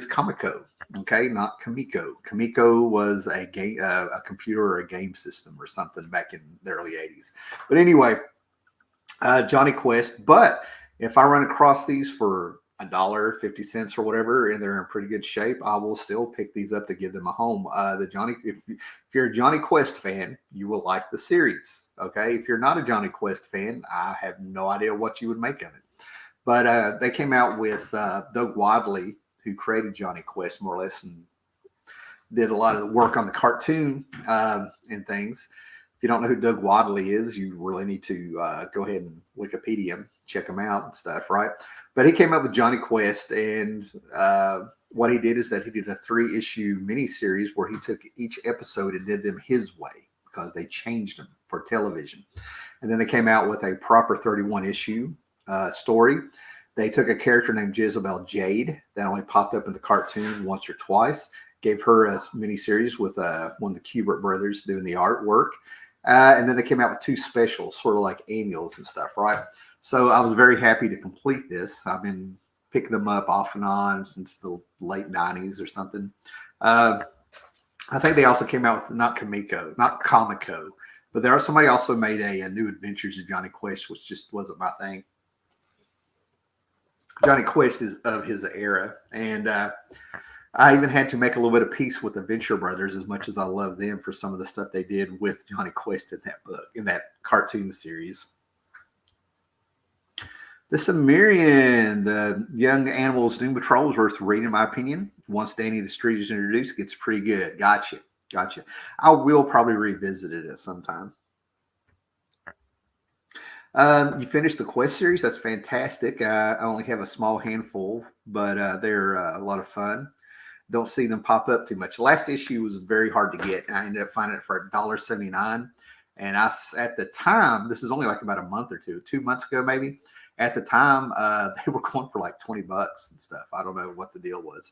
Comico. Okay, not Kamiko. Kamiko was a game, a computer or a game system or something back in the early 80s. But anyway, Johnny Quest. But if I run across these for $1.50 or whatever, and they're in pretty good shape, I will still pick these up to give them a home. If you're a Johnny Quest fan, you will like the series. Okay, if you're not a Johnny Quest fan, I have no idea what you would make of it. But they came out with Doug Wadley, who created Johnny Quest more or less, and did a lot of the work on the cartoon and things. If you don't know who Doug Wadley is, you really need to go ahead and Wikipedia him, check him out and stuff, right? But he came up with Johnny Quest, and what he did is that he did a 3-issue miniseries where he took each episode and did them his way, because they changed them for television. And then they came out with a proper 31-issue story. They took a character named Jezebel Jade that only popped up in the cartoon once or twice, gave her a miniseries with one of the Kubert brothers doing the artwork. And then they came out with 2 specials, sort of like annuals and stuff, right? So I was very happy to complete this. I've been picking them up off and on since the late 90s or something. I think they also came out with not Comico, but somebody also made a New Adventures of Johnny Quest, which just wasn't my thing. Johnny Quest is of his era, and I even had to make a little bit of peace with the Venture Brothers, as much as I love them for some of the stuff they did with Johnny Quest in that book, in that cartoon series. The Cimmerian, the young animals Doom Patrol is worth reading, in my opinion. Once Danny the Street is introduced, it gets pretty good. Gotcha. Gotcha. I will probably revisit it at some time. You finished the Quest series. That's fantastic. I only have a small handful, but they're a lot of fun. Don't see them pop up too much. The last issue was very hard to get. I ended up finding it for $1.79. And at the time, this is only like about a month or 2 months ago, maybe. At the time, they were going for like $20 and stuff. I don't know what the deal was,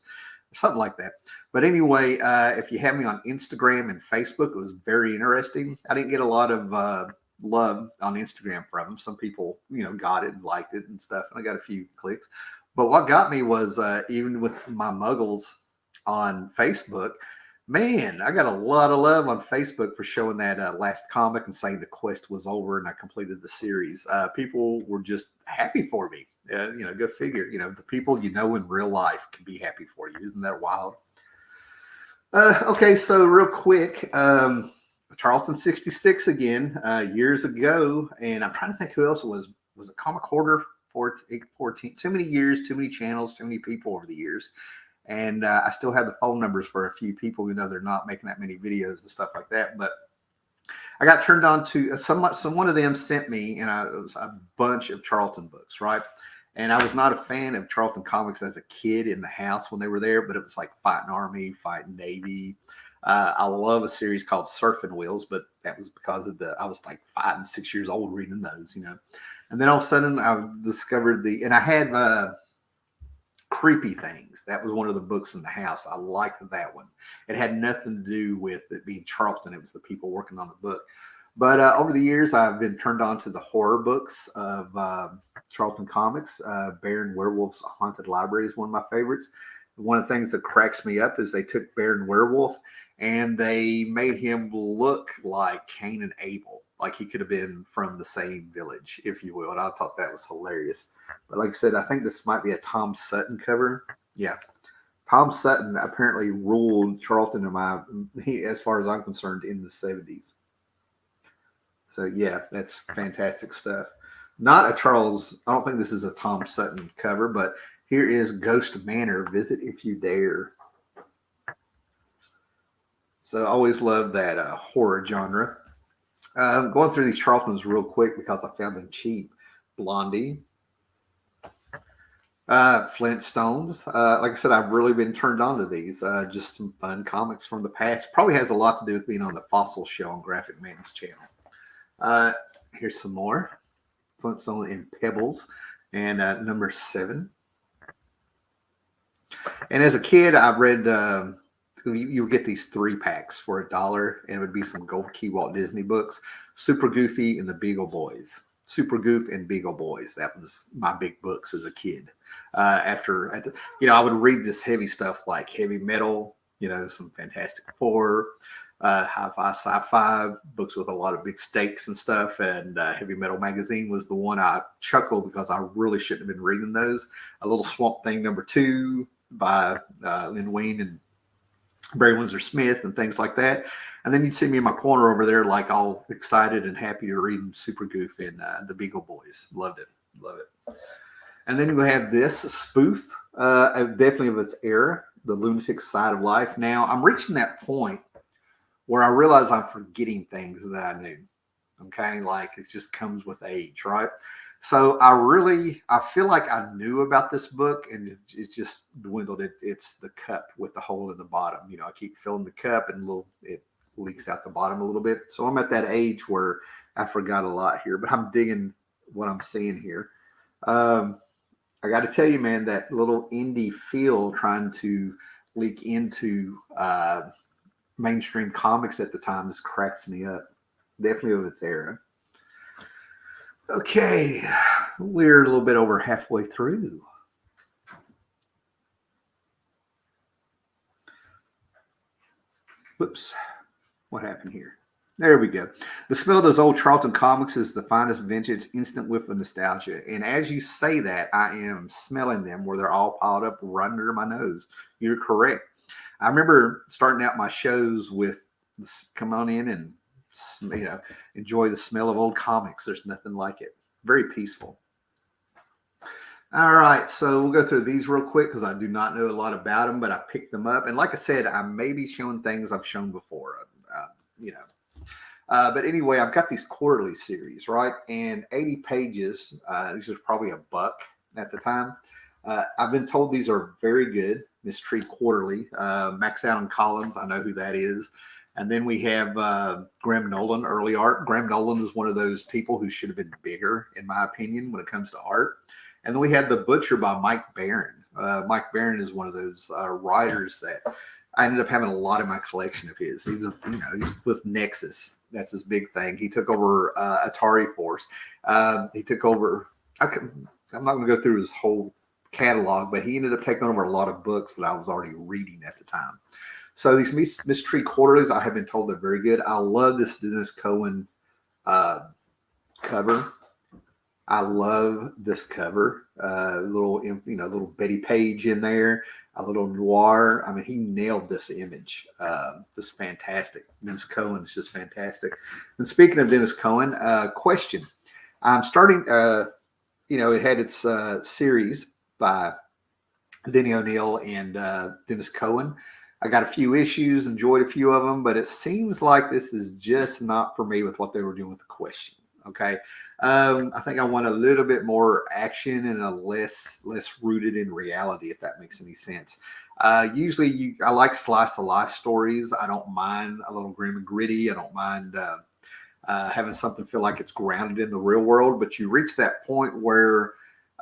something like that. But anyway, if you have me on Instagram and Facebook, it was very interesting. I didn't get a lot of love on Instagram from them. Some people, got it and liked it and stuff, and I got a few clicks. But what got me was even with my muggles on Facebook, man, I got a lot of love on Facebook for showing that last comic and saying the quest was over and I completed the series. People were just happy for me. Go figure. The people in real life can be happy for you. Isn't that wild? Okay, so real quick, Charleston 66 again, years ago, and I'm trying to think who else it was. Was it Comic Hoarder 14? Too many years, too many channels, too many people over the years. And I still have the phone numbers for a few people who know they're not making that many videos and stuff like that. But I got turned on to one of them sent me, and it was a bunch of Charlton books, right? And I was not a fan of Charlton comics as a kid in the house when they were there, but it was like Fighting Army, Fighting Navy. I love a series called Surfing Wheels, but that was because I was like 5 and 6 years old reading those, And then all of a sudden I discovered and I had Creepy Things. That was one of the books in the house. I liked that one. It had nothing to do with it being Charlton. It was the people working on the book. But over the years, I've been turned on to the horror books of Charlton Comics. Baron Werewolf's Haunted Library is one of my favorites. One of the things that cracks me up is they took Baron Werewolf and they made him look like Cain and Abel, like he could have been from the same village, if you will. And I thought that was hilarious. But like I said, I think this might be a Tom Sutton cover. Yeah. Tom Sutton apparently ruled Charlton as far as I'm concerned, in the 70s. So yeah, that's fantastic stuff. Not a Charles, I don't think this is a Tom Sutton cover, but here is Ghost Manor, Visit If You Dare. So I always love that horror genre. I'm going through these Charltons real quick because I found them cheap. Blondie. Flintstones. Like I said, I've really been turned on to these. Just some fun comics from the past. Probably has a lot to do with being on the Fossil Show on Graphic Man's channel. Here's some more. Flintstone and Pebbles. And number 7. And as a kid, I read, you get these 3-packs for $1, and it would be some Gold Key Walt Disney books. Super Goofy and the Beagle Boys. Super Goof and Beagle Boys. That was my big books as a kid. I would read this heavy stuff like heavy metal, some Fantastic Four, hi-fi, sci-fi, books with a lot of big stakes and stuff. And Heavy Metal Magazine was the one I chuckled because I really shouldn't have been reading those. A Little Swamp Thing number 2 by Lynn Wein and Barry Windsor Smith and things like that. And then you'd see me in my corner over there, like all excited and happy to read Super Goof and the Beagle Boys. Loved it. Love it. And then we have this spoof, definitely of its era, The Lunatic Side of Life. Now, I'm reaching that point where I realize I'm forgetting things that I knew. Okay. Like it just comes with age, right? So I feel like I knew about this book and it just dwindled. It's the cup with the hole in the bottom. I keep filling the cup and it leaks out the bottom a little bit. So I'm at that age where I forgot a lot here, but I'm digging what I'm seeing here. I got to tell you, man, that little indie feel trying to leak into mainstream comics at the time just cracks me up. Definitely of its era. Okay, we're a little bit over halfway through. Whoops, what happened here? There we go. The smell of those old Charlton comics is the finest vintage, instant whiff of nostalgia. And as you say that, I am smelling them where they're all piled up right under my nose. You're correct. I remember starting out my shows with come on in and enjoy the smell of old comics. There's nothing like it. Very peaceful. All right, so we'll go through these real quick because I do not know a lot about them, but I picked them up. And like I said, I may be showing things I've shown before, you know. But anyway, I've got these quarterly series, right? And 80 pages. These are probably a buck at the time. I've been told these are very good. Mystery Quarterly. Max Allen Collins, I know who that is. And then we have Graham Nolan, early art. Graham Nolan is one of those people who should have been bigger, in my opinion, when it comes to art. And then we had The Butcher by Mike Barron. Mike Barron is one of those writers that I ended up having a lot in my collection of his. He was, he was with Nexus. That's his big thing. He took over Atari Force. He took over. I'm not going to go through his whole catalog, but he ended up taking over a lot of books that I was already reading at the time. So these Mystery Quarterlies, I have been told they're very good. I love this Dennis Cohen cover. I love this cover. Little Betty Page in there, a little noir. I mean, he nailed this image. Just fantastic. Dennis Cohen is just fantastic. And speaking of Dennis Cohen, question. I'm starting, it had its series by Denny O'Neil and Dennis Cohen. I got a few issues, enjoyed a few of them, but it seems like this is just not for me with what they were doing with the question. Okay. I think I want a little bit more action and a less rooted in reality, if that makes any sense. Usually I like slice of life stories. I don't mind a little grim and gritty. I don't mind having something feel like it's grounded in the real world, but you reach that point where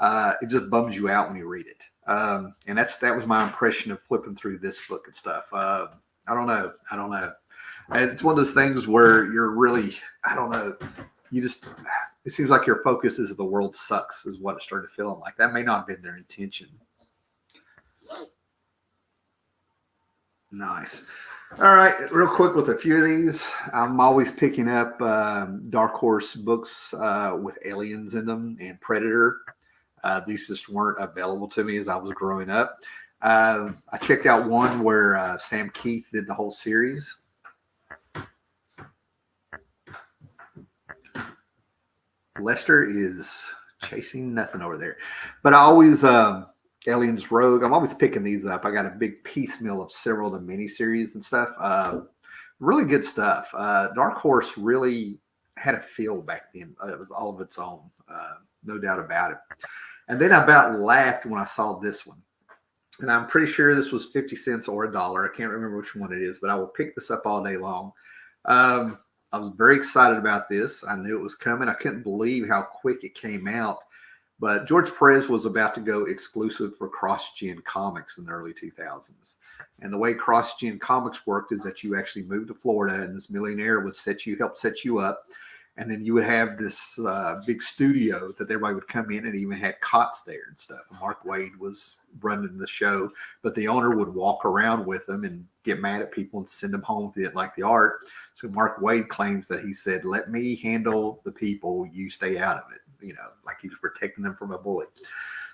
it just bums you out when you read it. And that was my impression of flipping through this book and stuff. I don't know. It's one of those things where you're really, I don't know. It seems like your focus is the world sucks, is what it started feeling like. That may not have been their intention. Nice. All right, real quick with a few of these. I'm always picking up Dark Horse books with aliens in them and Predator. These just weren't available to me as I was growing up. I checked out one where Sam Keith did the whole series. Lester is chasing nothing over there. But I always, Aliens Rogue, I'm always picking these up. I got a big piecemeal of several of the miniseries and stuff. Really good stuff. Dark Horse really had a feel back then. It was all of its own, no doubt about it. And then I about laughed when I saw this one. And I'm pretty sure this was 50 cents or $1. I can't remember which one it is, but I will pick this up all day long. I was very excited about this. I knew it was coming. I couldn't believe how quick it came out. But George Perez was about to go exclusive for CrossGen Comics in the early 2000s. And the way CrossGen Comics worked is that you actually moved to Florida, and this millionaire would help set you up. And then you would have this big studio that everybody would come in, and even had cots there and stuff. And Mark Waid was running the show, but the owner would walk around with them and get mad at people and send them home if they didn't like the art. So Mark Waid claims that he said, "Let me handle the people, you stay out of it." Like he was protecting them from a bully.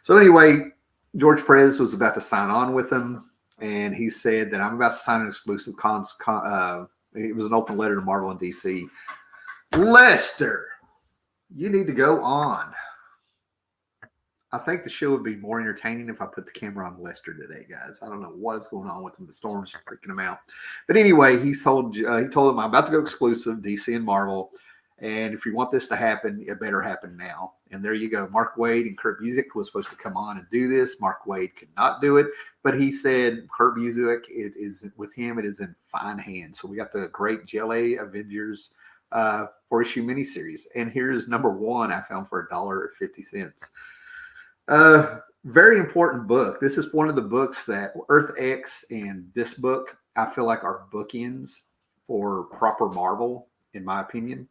So anyway, George Perez was about to sign on with them, and he said that I'm about to sign an exclusive it was an open letter to Marvel and DC. Lester, you need to go on. I think the show would be more entertaining if I put the camera on Lester today, guys. I don't know what is going on with him. The storm's freaking him out. But anyway, he told him, I'm about to go exclusive, DC and Marvel. And if you want this to happen, it better happen now. And there you go. Mark Waid and Kurt Busiek was supposed to come on and do this. Mark Waid could not do it. But he said Kurt Busiek, with him, it is in fine hands. So we got the great JLA Avengers 4-issue miniseries. And here's number one I found for $1.50. Very important book. This is one of the books that Earth X and this book, I feel like, are bookends for proper Marvel, in my opinion.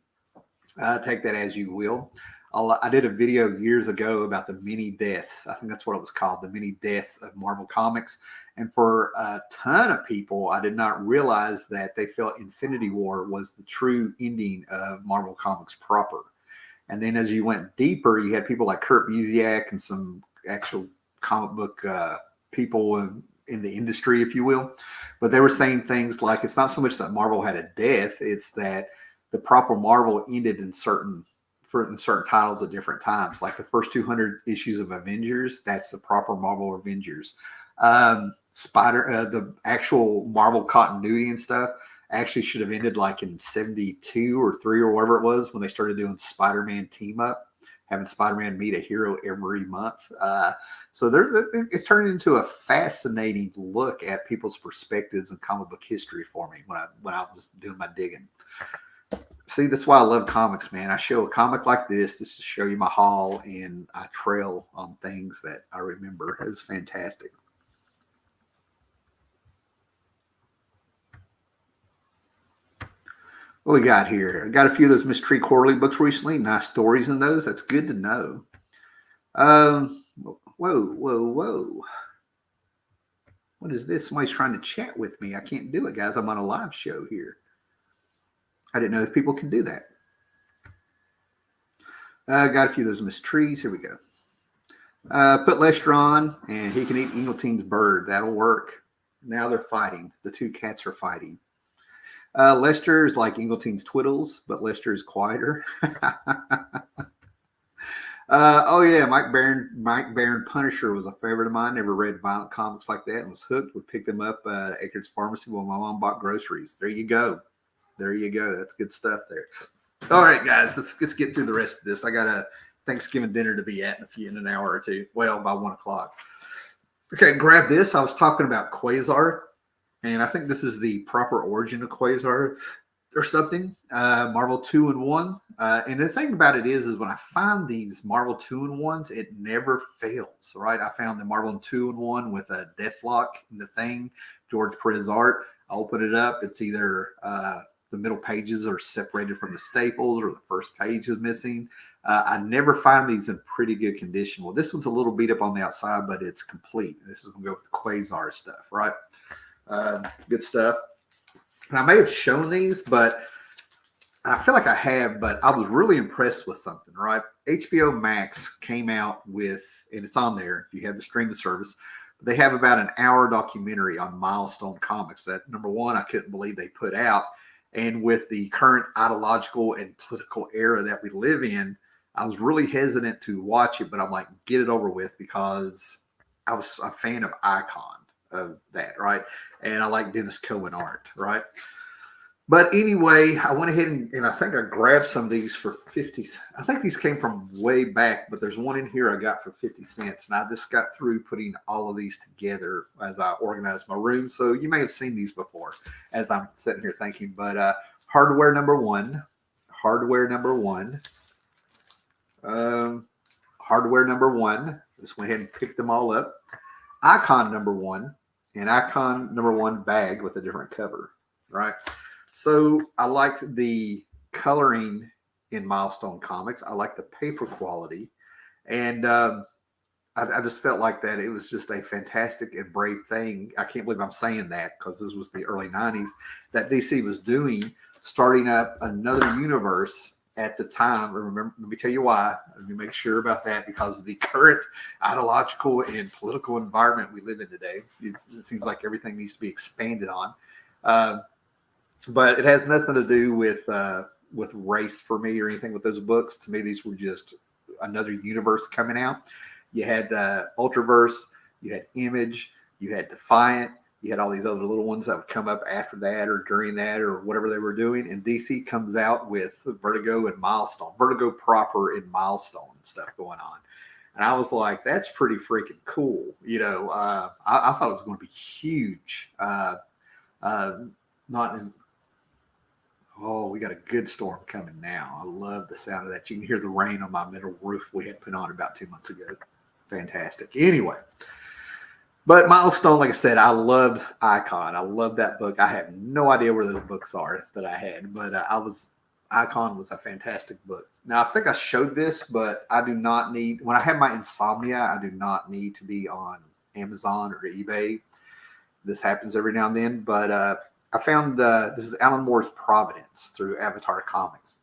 Take that as you will. I did a video years ago about the mini deaths. I think that's what it was called, the mini deaths of Marvel Comics. And for a ton of people, I did not realize that they felt Infinity War was the true ending of Marvel Comics proper. And then as you went deeper, you had people like Kurt Busiek and some actual comic book people in the industry, if you will. But they were saying things like, it's not so much that Marvel had a death, it's that the proper Marvel ended in certain for certain titles at different times. Like the first 200 issues of Avengers, that's the proper Marvel Avengers. The actual Marvel continuity and stuff actually should have ended like in 72 or 3 or whatever it was when they started doing Spider-Man team up, having Spider-Man meet a hero every month. So it's turned into a fascinating look at people's perspectives and comic book history for me when I was doing my digging. See, that's why I love comics, man. I show a comic like this to show you my haul, and I trail on things that I remember. It was fantastic. What we got here? I got a few of those Mystery Quarterly books recently. Nice stories in those. That's good to know. Whoa. What is this? Somebody's trying to chat with me. I can't do it, guys. I'm on a live show here. I didn't know if people can do that. Got a few of those mysteries. Here we go. Put Lester on, and he can eat Ingleteen's bird. That'll work. Now they're fighting. The two cats are fighting. Lester is like Ingleteen's Twiddles, but Lester is quieter. Oh yeah, Mike Baron Punisher was a favorite of mine. Never read violent comics like that and was hooked. Would pick them up at Acres Pharmacy while my mom bought groceries. There you go. That's good stuff there. All right, guys, let's get through the rest of this. I got a Thanksgiving dinner to be at in an hour or two. Well, by 1 o'clock. Okay, grab this. I was talking about Quasar, and I think this is the proper origin of Quasar or something. Marvel 2-in-1. And the thing about it is when I find these Marvel 2-in-1s, it never fails, right? I found the Marvel 2-in-1 with a Deathlock in the thing, George Perez art. I open it up. It's either the middle pages are separated from the staples or the first page is missing. I never find these in pretty good condition. Well, this one's a little beat up on the outside, but it's complete. This is going to go with the Quasar stuff, right? Good stuff. And I may have shown these, but I feel like I have, but I was really impressed with something, right? HBO Max came out with, and it's on there if you have the streaming service, but they have about an hour documentary on Milestone Comics that, number one, I couldn't believe they put out. And with the current ideological and political era that we live in, I was really hesitant to watch it, but I'm like, get it over with, because I was a fan of Icon of that, right? And I like Dennis Cohen art, right? But anyway, I went ahead and I think I grabbed some of these for 50. I think these came from way back, but there's one in here I got for 50 cents. And I just got through putting all of these together as I organized my room. So you may have seen these before as I'm sitting here thinking. But hardware number one. Just went ahead and picked them all up. Icon number one. And Icon number one bag with a different cover, right? So I liked the coloring in Milestone Comics. I like the paper quality. And I just felt like that it was just a fantastic and brave thing. I can't believe I'm saying that, because this was the early 90s that DC was doing, starting up another universe at the time. Remember, let me tell you why. Let me make sure about that, because of the current ideological and political environment we live in today. It seems like everything needs to be expanded on. But it has nothing to do with race for me or anything with those books. To me, these were just another universe coming out. You had Ultraverse, you had Image, you had Defiant, you had all these other little ones that would come up after that or during that or whatever they were doing. And DC comes out with Vertigo and Milestone, Vertigo proper and Milestone and stuff going on. And I was like, that's pretty freaking cool. You know, I thought it was going to be huge. Oh, we got a good storm coming now. I love the sound of that. You can hear the rain on my metal roof we had put on about 2 months ago. Fantastic. Anyway, but Milestone, like I said, I loved Icon. I love that book. I have no idea where those books are that I had, but Icon was a fantastic book. Now, I think I showed this, but I do not need, when I have my insomnia, I do not need to be on Amazon or eBay. This happens every now and then, but I found this is Alan Moore's Providence through Avatar Comics.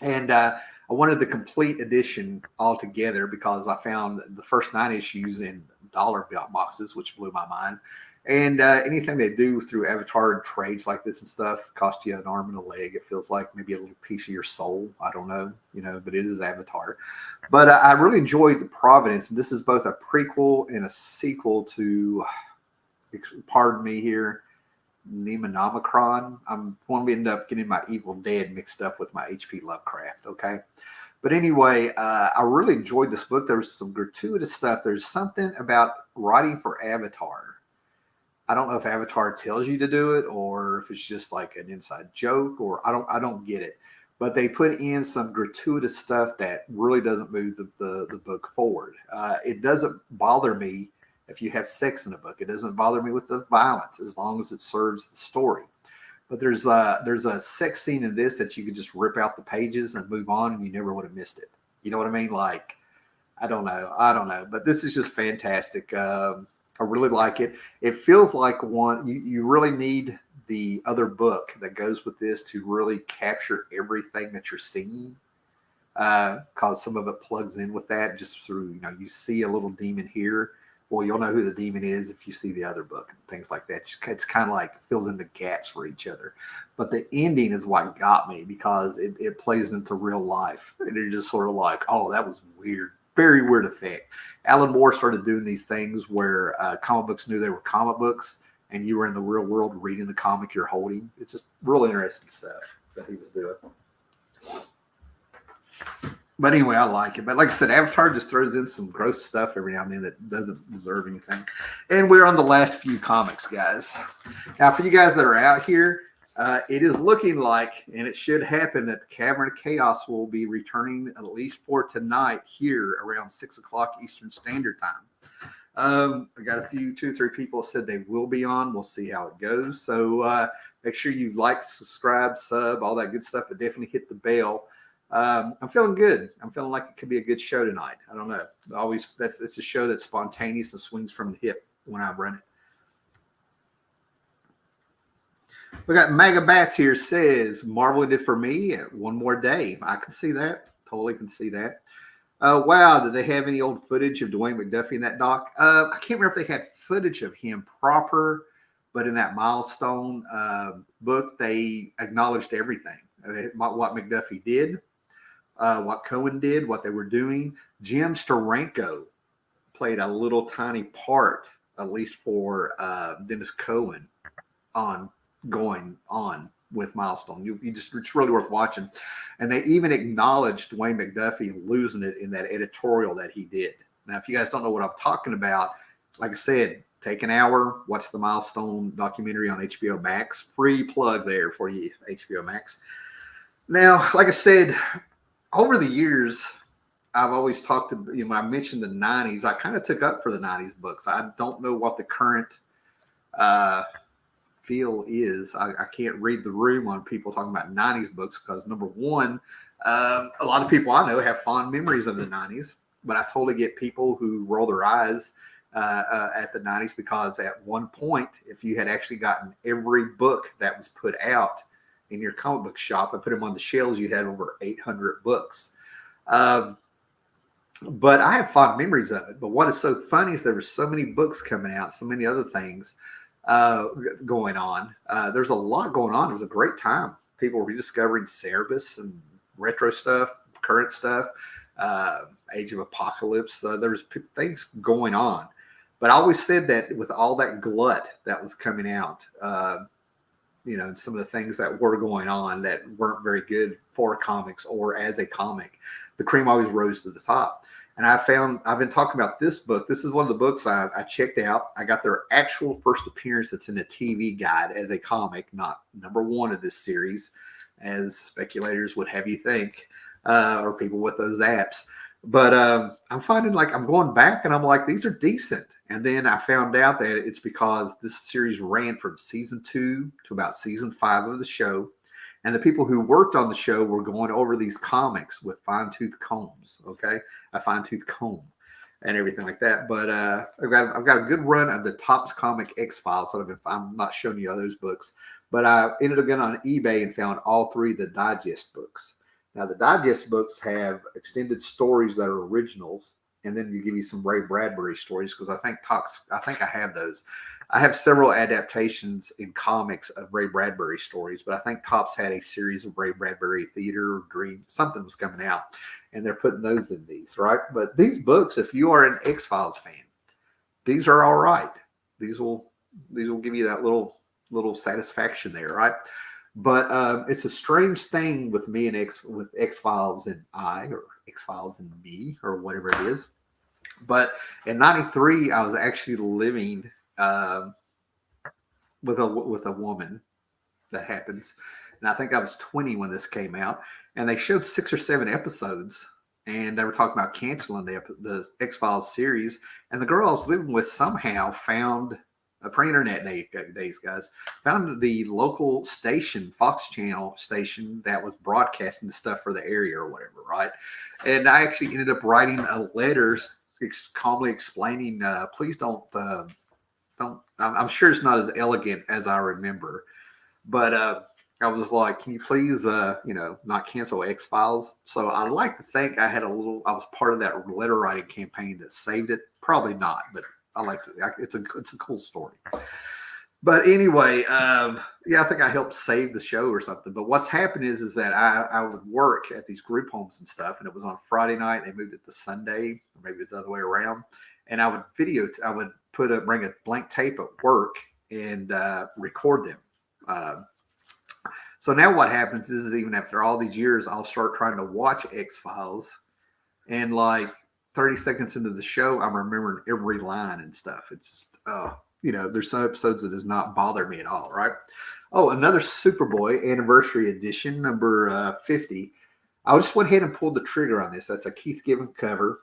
And I wanted the complete edition altogether because I found the first 9 issues in dollar boxes, which blew my mind. And anything they do through Avatar and trades like this and stuff cost you an arm and a leg. It feels like maybe a little piece of your soul. I don't know, but it is Avatar. But I really enjoyed the Providence. And this is both a prequel and a sequel to, pardon me here, Nemonomicron. I'm going to end up getting my Evil Dead mixed up with my H.P. Lovecraft, okay? But anyway, I really enjoyed this book. There was some gratuitous stuff. There's something about writing for Avatar. I don't know if Avatar tells you to do it or if it's just like an inside joke, or I don't get it. But they put in some gratuitous stuff that really doesn't move the book forward. It doesn't bother me if you have sex in a book. It doesn't bother me with the violence as long as it serves the story. But there's a sex scene in this that you could just rip out the pages and move on, and you never would have missed it. You know what I mean? Like, I don't know. But this is just fantastic. I really like it. It feels like one you really need the other book that goes with this to really capture everything that you're seeing. Because some of it plugs in with that just through, you see a little demon here. Well, you'll know who the demon is if you see the other book and things like that. It's kind of like fills in the gaps for each other. But the ending is what got me, because it plays into real life. And you're just sort of like, oh, that was weird. Very weird effect. Alan Moore started doing these things where comic books knew they were comic books, and you were in the real world reading the comic you're holding. It's just real interesting stuff that he was doing. But anyway, I like it. But like I said, Avatar just throws in some gross stuff every now and then that doesn't deserve anything. And we're on the last few comics, guys. Now, for you guys that are out here, it is looking like, and it should happen, that the Cavern of Chaos will be returning at least for tonight here around 6 o'clock Eastern Standard Time. I got two or three people said they will be on. We'll see how it goes. So make sure you like, subscribe, sub, all that good stuff, but definitely hit the bell. I'm feeling good. I'm feeling like it could be a good show tonight. I don't know. It's a show that's spontaneous and swings from the hip when I run it. We got Mega Bats here, says Marvel did for me one more day. I can see that. Totally can see that. Wow, did they have any old footage of Dwayne McDuffie in that doc? I can't remember if they had footage of him proper, but in that Milestone book, they acknowledged everything. What McDuffie did, what Conan did, what they were doing. Jim Steranko played a little tiny part, at least for Dennis Cohen, on going on with Milestone. It's really worth watching. And they even acknowledged Dwayne McDuffie losing it in that editorial that he did. Now, if you guys don't know what I'm talking about, like I said, take an hour, watch the Milestone documentary on HBO Max. Free plug there for you, HBO Max. Now, like I said, over the years, I've always talked to, when I mentioned the 90s, I kind of took up for the 90s books. I don't know what the current feel is. I can't read the room on people talking about 90s books because, number one, a lot of people I know have fond memories of the 90s, but I totally get people who roll their eyes at the 90s, because at one point, if you had actually gotten every book that was put out in your comic book shop and put them on the shelves, you had over 800 books. But I have fond memories of it. But what is so funny is there were so many books coming out, so many other things going on. There's a lot going on. It was a great time. People were rediscovering Cerebus and retro stuff, current stuff, Age of Apocalypse. There was things going on. But I always said that with all that glut that was coming out, and some of the things that were going on that weren't very good for comics or as a comic, the cream always rose to the top. And I've been talking about this book. This is one of the books I checked out. I got their actual first appearance that's in a TV guide as a comic, not number one of this series, as speculators would have you think, or people with those apps. But I'm finding, like, I'm going back and I'm like, these are decent. And then I found out that it's because this series ran from season 2 to about season 5 of the show. And the people who worked on the show were going over these comics with fine-tooth combs, okay? A fine-tooth comb and everything like that. But I've got a good run of the Topps Comic X-Files. I'm not showing you those books. But I ended up getting on eBay and found all 3 of the digest books. Now, the digest books have extended stories that are originals, and then you give you some Ray Bradbury stories, because I think I have those. I have several adaptations in comics of Ray Bradbury stories, but I think Topps had a series of Ray Bradbury Theater or Dream, something was coming out, and they're putting those in these, right? But these books, if you are an X-Files fan, these are all right. These will give you that little satisfaction there, right? But it's a strange thing with me and X-Files and I, or X-Files and me, or whatever it is. But in '93, I was actually living with a woman. That happens, and I think I was 20 when this came out, and they showed 6 or 7 episodes, and they were talking about canceling the X-Files series. And the girl I was living with somehow found pre-internet days, guys, found the local station, Fox Channel station, that was broadcasting the stuff for the area or whatever, right? And I actually ended up writing a letter calmly explaining, please don't. I'm sure it's not as elegant as I remember, but I was like, can you please, not cancel X-Files? So I'd like to think I was part of that letter writing campaign that saved it. Probably not, but I like to. It's a cool story. But anyway, I think I helped save the show or something. But what's happened is that I would work at these group homes and stuff, and it was on Friday night. They moved it to Sunday, or maybe it's the other way around. And I would bring a blank tape at work and record them. So now what happens is even after all these years, I'll start trying to watch X-Files, and like 30 seconds into the show, I'm remembering every line and stuff. It's just, there's some episodes that does not bother me at all, right? Oh, another Superboy anniversary edition, number 50. I just went ahead and pulled the trigger on this. That's a Keith Giffen cover.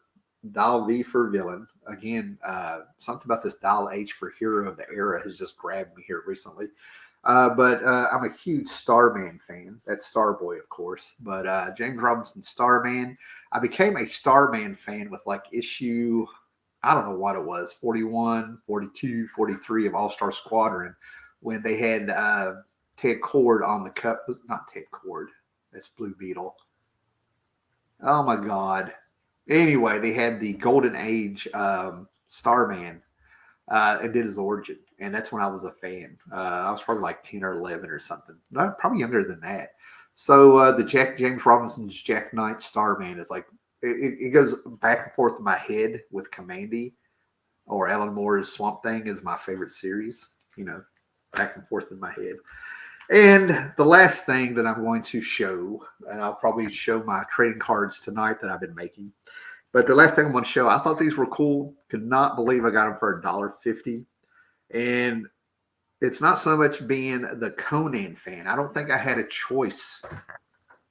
Dial V for villain. Again, something about this Dial H for hero of the era has just grabbed me here recently. But I'm a huge Starman fan. That's Starboy, of course. But James Robinson Starman. I became a Starman fan with like issue, I don't know what it was, 41, 42, 43 of All-Star Squadron, when they had Ted Cord on the cup. Not Ted Cord. That's Blue Beetle. Oh, my God. Anyway, they had the Golden Age Starman and did his origin. And that's when I was a fan. I was probably like 10 or 11 or something. No, probably younger than that. So the James Robinson's Jack Knight Starman is like, it goes back and forth in my head with Commandy, or Alan Moore's Swamp Thing is my favorite series, back and forth in my head. And the last thing that I'm going to show, and I'll probably show my trading cards tonight that I've been making. But the last thing I'm going to show, I thought these were cool. Could not believe I got them for $1.50. And it's not so much being the Conan fan. I don't think I had a choice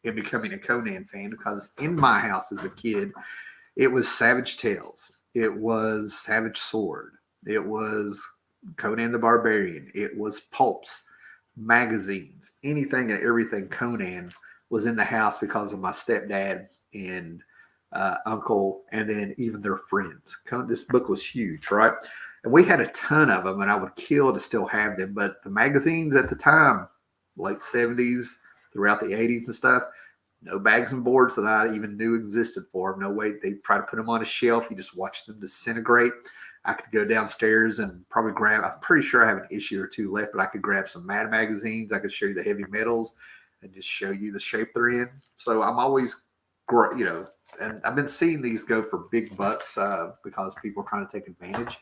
in becoming a Conan fan, because in my house as a kid, it was Savage Tales. It was Savage Sword. It was Conan the Barbarian. It was pulps, magazines, anything and everything Conan was in the house because of my stepdad and uncle, and then even their friends. This book was huge, right? And we had a ton of them, and I would kill to still have them. But the magazines at the time, late 70s, throughout the 80s and stuff, no bags and boards that I even knew existed for them. No way. They try to put them on a shelf. You just watch them disintegrate. I could go downstairs and probably grab, I'm pretty sure I have an issue or two left, but I could grab some Mad magazines. I could show you the heavy metals and just show you the shape they're in. So I'm always great, and I've been seeing these go for big bucks because people are trying to take advantage.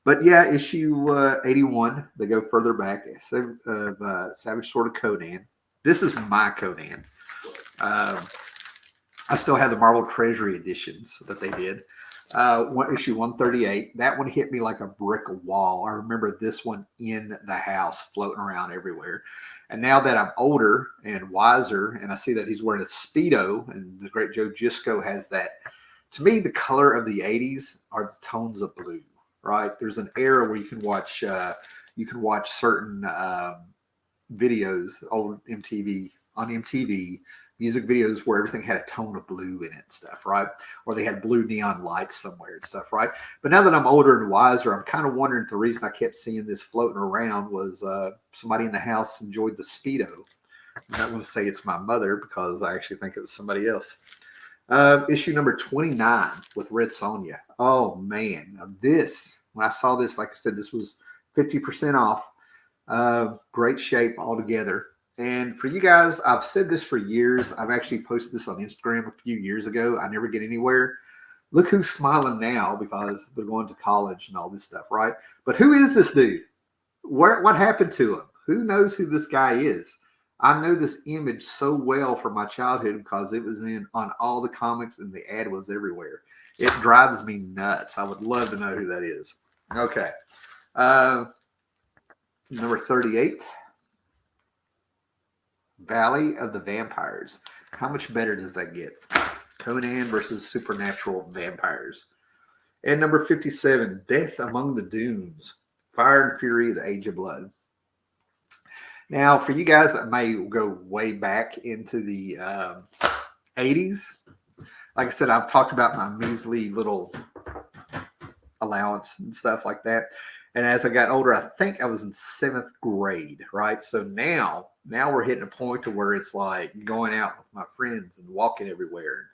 But yeah, issue 81, they go further back. Savage Sword of Conan. This is my Conan. I still have the Marvel Treasury editions that they did. Issue 138. That one hit me like a brick wall. I remember this one in the house floating around everywhere. And now that I'm older and wiser, and I see that he's wearing a Speedo, and the great Joe Gisko has that. To me, the color of the 80s are the tones of blue, right? There's an era where you can watch certain videos, old MTV, on MTV, music videos where everything had a tone of blue in it and stuff, right? Or they had blue neon lights somewhere and stuff, right? But now that I'm older and wiser, I'm kind of wondering if the reason I kept seeing this floating around was somebody in the house enjoyed the Speedo. I'm not going to say it's my mother, because I actually think it was somebody else. Issue number 29 with Red Sonja. Oh, man. Now this, when I saw this, like I said, this was 50% off. Great shape altogether. And for you guys, I've said this for years. I've actually posted this on Instagram a few years ago. I never get anywhere. Look who's smiling now because they're going to college and all this stuff, right? But who is this dude? What happened to him? Who knows who this guy is? I know this image so well from my childhood because it was on all the comics and the ad was everywhere. It drives me nuts. I would love to know who that is. Okay. Number 38. Valley of the Vampires. How much better does that get? Conan versus supernatural vampires. And number 57, Death Among the Dunes. Fire and Fury, the Age of Blood. Now, for you guys that may go way back into the 80s, like I said, I've talked about my measly little allowance and stuff like that. And as I got older, I think I was in 7th grade, right? So now we're hitting a point to where it's like going out with my friends and walking everywhere and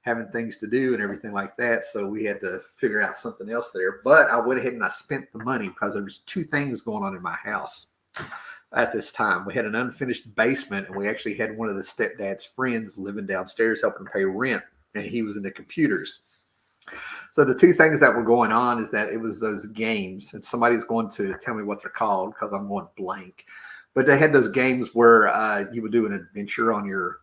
having things to do and everything like that. So we had to figure out something else there. But I went ahead and I spent the money because there was 2 things going on in my house at this time. We had an unfinished basement, and we actually had one of the stepdad's friends living downstairs helping pay rent, and he was into computers. So the 2 things that were going on is that it was those games, and somebody's going to tell me what they're called because I'm going blank. But they had those games where you would do an adventure on your,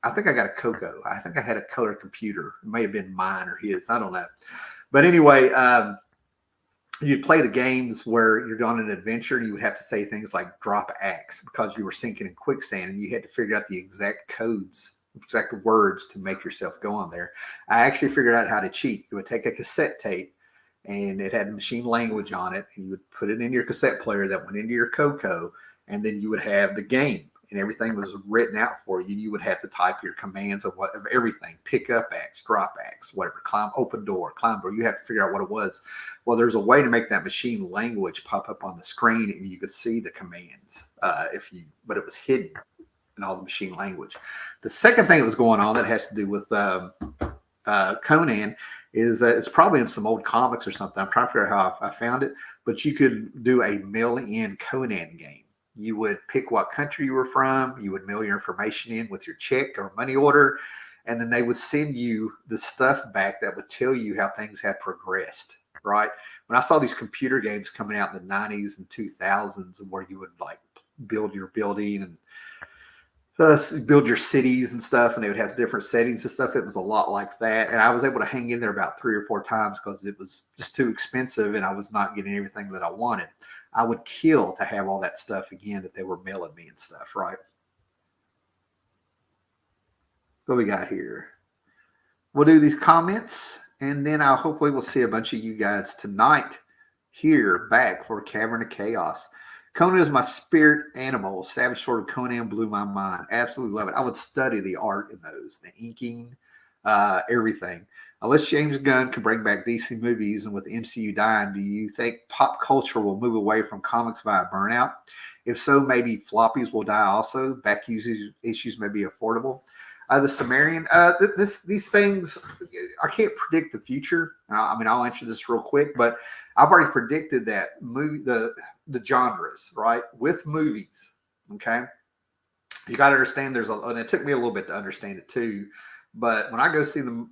I think I got a Coco. I think I had a color computer. It may have been mine or his. I don't know. But anyway, you'd play the games where you're on an adventure and you would have to say things like drop axe because you were sinking in quicksand and you had to figure out the exact codes, exact words to make yourself go on there. I actually figured out how to cheat. You would take a cassette tape and it had machine language on it, and you would put it in your cassette player that went into your Coco, and then you would have the game. And everything was written out for you. You would have to type your commands of everything: pick up axe, drop axe, whatever, climb, open door, climb door. You have to figure out what it was. Well, there's a way to make that machine language pop up on the screen, and you could see the commands but it was hidden in all the machine language. The second thing that was going on that has to do with Conan is it's probably in some old comics or something. I'm trying to figure out how I found it, but you could do a mail-in Conan game. You would pick what country you were from. You would mail your information in with your check or money order, and then they would send you the stuff back that would tell you how things had progressed, right? When I saw these computer games coming out in the 90s and 2000s where you would like build your building and build your cities and stuff, and they would have different settings and stuff, it was a lot like that. And I was able to hang in there about 3 or 4 times because it was just too expensive and I was not getting everything that I wanted. I would kill to have all that stuff again that they were mailing me and stuff, right? What we got here? We'll do these comments, and then hopefully we'll see a bunch of you guys tonight here back for Cavern of Chaos. Conan is my spirit animal. Savage Sword of Conan blew my mind. Absolutely love it. I would study the art in those, the inking, everything. Unless James Gunn can bring back DC movies, and with the MCU dying, do you think pop culture will move away from comics via burnout? If so, maybe floppies will die also. Back issues may be affordable. The Sumerian, these things, I can't predict the future. I'll answer this real quick, but I've already predicted that the genres, right? With movies, okay? You got to understand and it took me a little bit to understand it too. But when I go see them,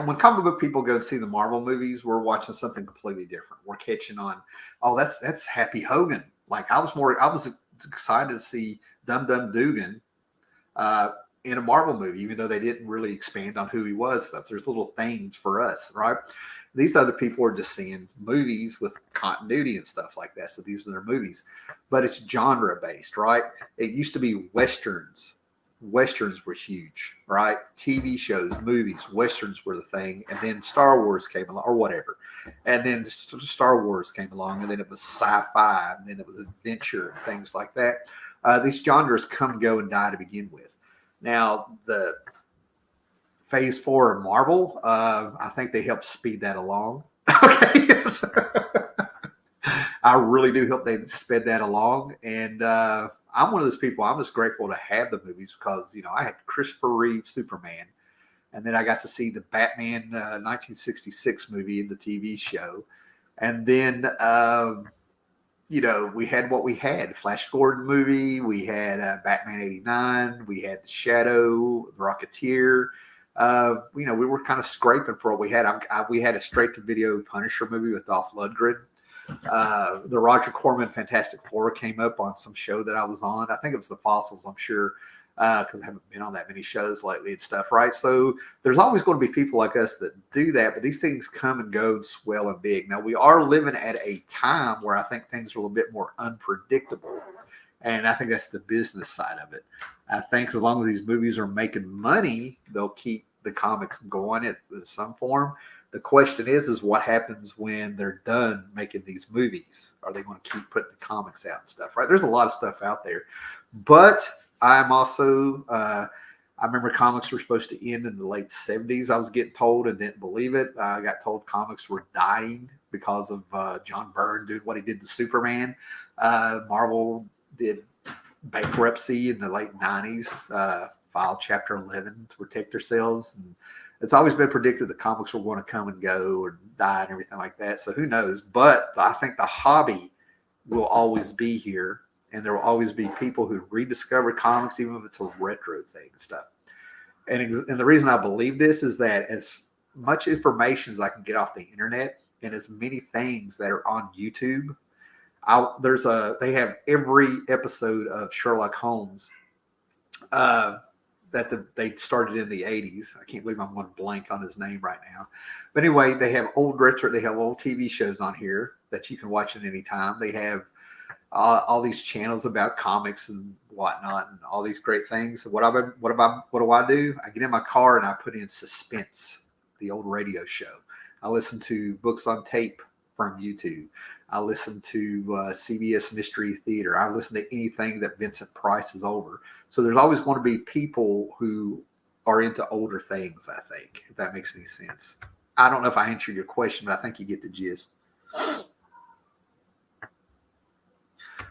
when comic book people go see the Marvel movies, we're watching something completely different. We're catching on, oh, that's Happy Hogan. Like I was excited to see Dum Dum Dugan in a Marvel movie, even though they didn't really expand on who he was. Stuff. There's little things for us, right? These other people are just seeing movies with continuity and stuff like that. So these are their movies, but it's genre based, right? It used to be Westerns. Westerns were huge, right? TV shows, movies, Westerns were the thing. And then Star Wars came along or whatever. And then Star Wars came along, and then it was sci-fi, and then it was adventure, and things like that. These genres come, go, and die to begin with. Now, the Phase 4 of Marvel, I think they helped speed that along. Okay. I really do hope they sped that along. And I'm one of those people, I'm just grateful to have the movies because, I had Christopher Reeve Superman. And then I got to see the Batman 1966 movie in the TV show. And then we had what we had. Flash Gordon movie. We had Batman '89. We had The Shadow, The Rocketeer. We were kind of scraping for what we had. We had a straight-to-video Punisher movie with Dolph Lundgren. The Roger Corman Fantastic Four came up on some show that I was on. I think it was The Fossils, I'm sure, because I haven't been on that many shows lately and stuff, right? So there's always going to be people like us that do that, but these things come and go and swell and big. Now, we are living at a time where I think things are a little bit more unpredictable, and I think that's the business side of it. I think as long as these movies are making money, they'll keep the comics going in some form. The question is what happens when they're done making these movies? Are they going to keep putting the comics out and stuff, right? There's a lot of stuff out there. But I'm also, I remember comics were supposed to end in the late 70s. I was getting told and didn't believe it. I got told comics were dying because of John Byrne doing what he did to Superman. Marvel did bankruptcy in the late 90s, filed Chapter 11 to protect themselves. And it's always been predicted that comics were going to come and go or die and everything like that. So who knows? But I think the hobby will always be here, and there will always be people who rediscover comics, even if it's a retro thing and stuff. And the reason I believe this is that as much information as I can get off the internet and as many things that are on YouTube, they have every episode of Sherlock Holmes they started in the 80s. I can't believe I'm going blank on his name right now. But anyway, they have old TV shows on here that you can watch at any time. They have all these channels about comics and whatnot and all these great things. What do I do? I get in my car and I put in Suspense, the old radio show. I listen to books on tape from YouTube. I listen to CBS Mystery Theater. I listen to anything that Vincent Price is over. So there's always going to be people who are into older things, I think, if that makes any sense. I don't know if I answered your question, but I think you get the gist.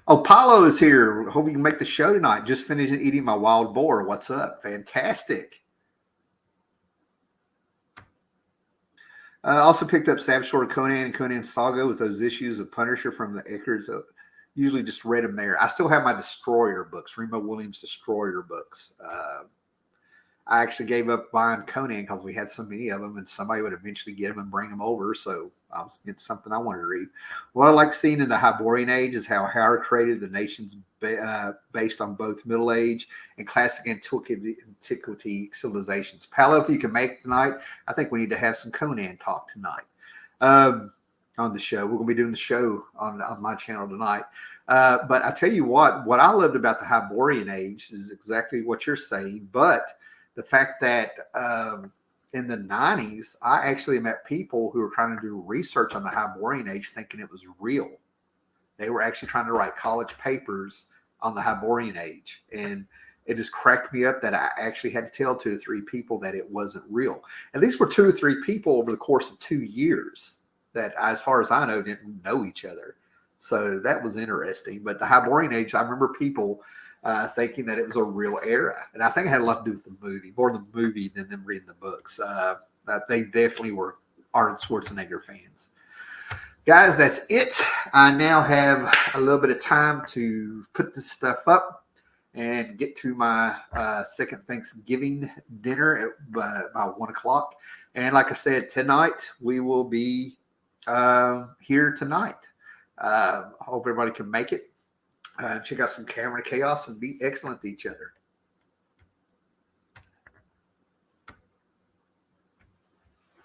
Oh, Paulo is here. Hope you can make the show tonight. Just finished eating my wild boar. What's up? Fantastic. Also picked up Savage Sword of Conan and Conan Saga with those issues of Punisher from the Eckards. Usually just read them there. I still have my Destroyer books, Remo Williams Destroyer books. I actually gave up buying Conan because we had so many of them, and somebody would eventually get them and bring them over. So I was getting something I wanted to read. What I like seeing in the Hyborian Age is how Howard created the nations based on both Middle Age and classic antiquity civilizations. Paolo, if you can make it tonight, I think we need to have some Conan talk tonight on the show. We're going to be doing the show on my channel tonight. But I tell you what I loved about the Hyborian Age is exactly what you're saying, but the fact that in the 90s, I actually met people who were trying to do research on the Hyborian Age thinking it was real. They were actually trying to write college papers on the Hyborian Age. And it just cracked me up that I actually had to tell 2 or 3 people that it wasn't real. And these were 2 or 3 people over the course of 2 years that, as far as I know, didn't know each other. So that was interesting. But the Hyborian Age, I remember people thinking that it was a real era. And I think it had a lot to do with the movie, more the movie than them reading the books. They definitely were Arnold Schwarzenegger fans. Guys, that's it. I now have a little bit of time to put this stuff up and get to my second Thanksgiving dinner at about 1 o'clock. And like I said, tonight we will be here tonight. Hope everybody can make it. Check out some Camera Chaos and be excellent to each other.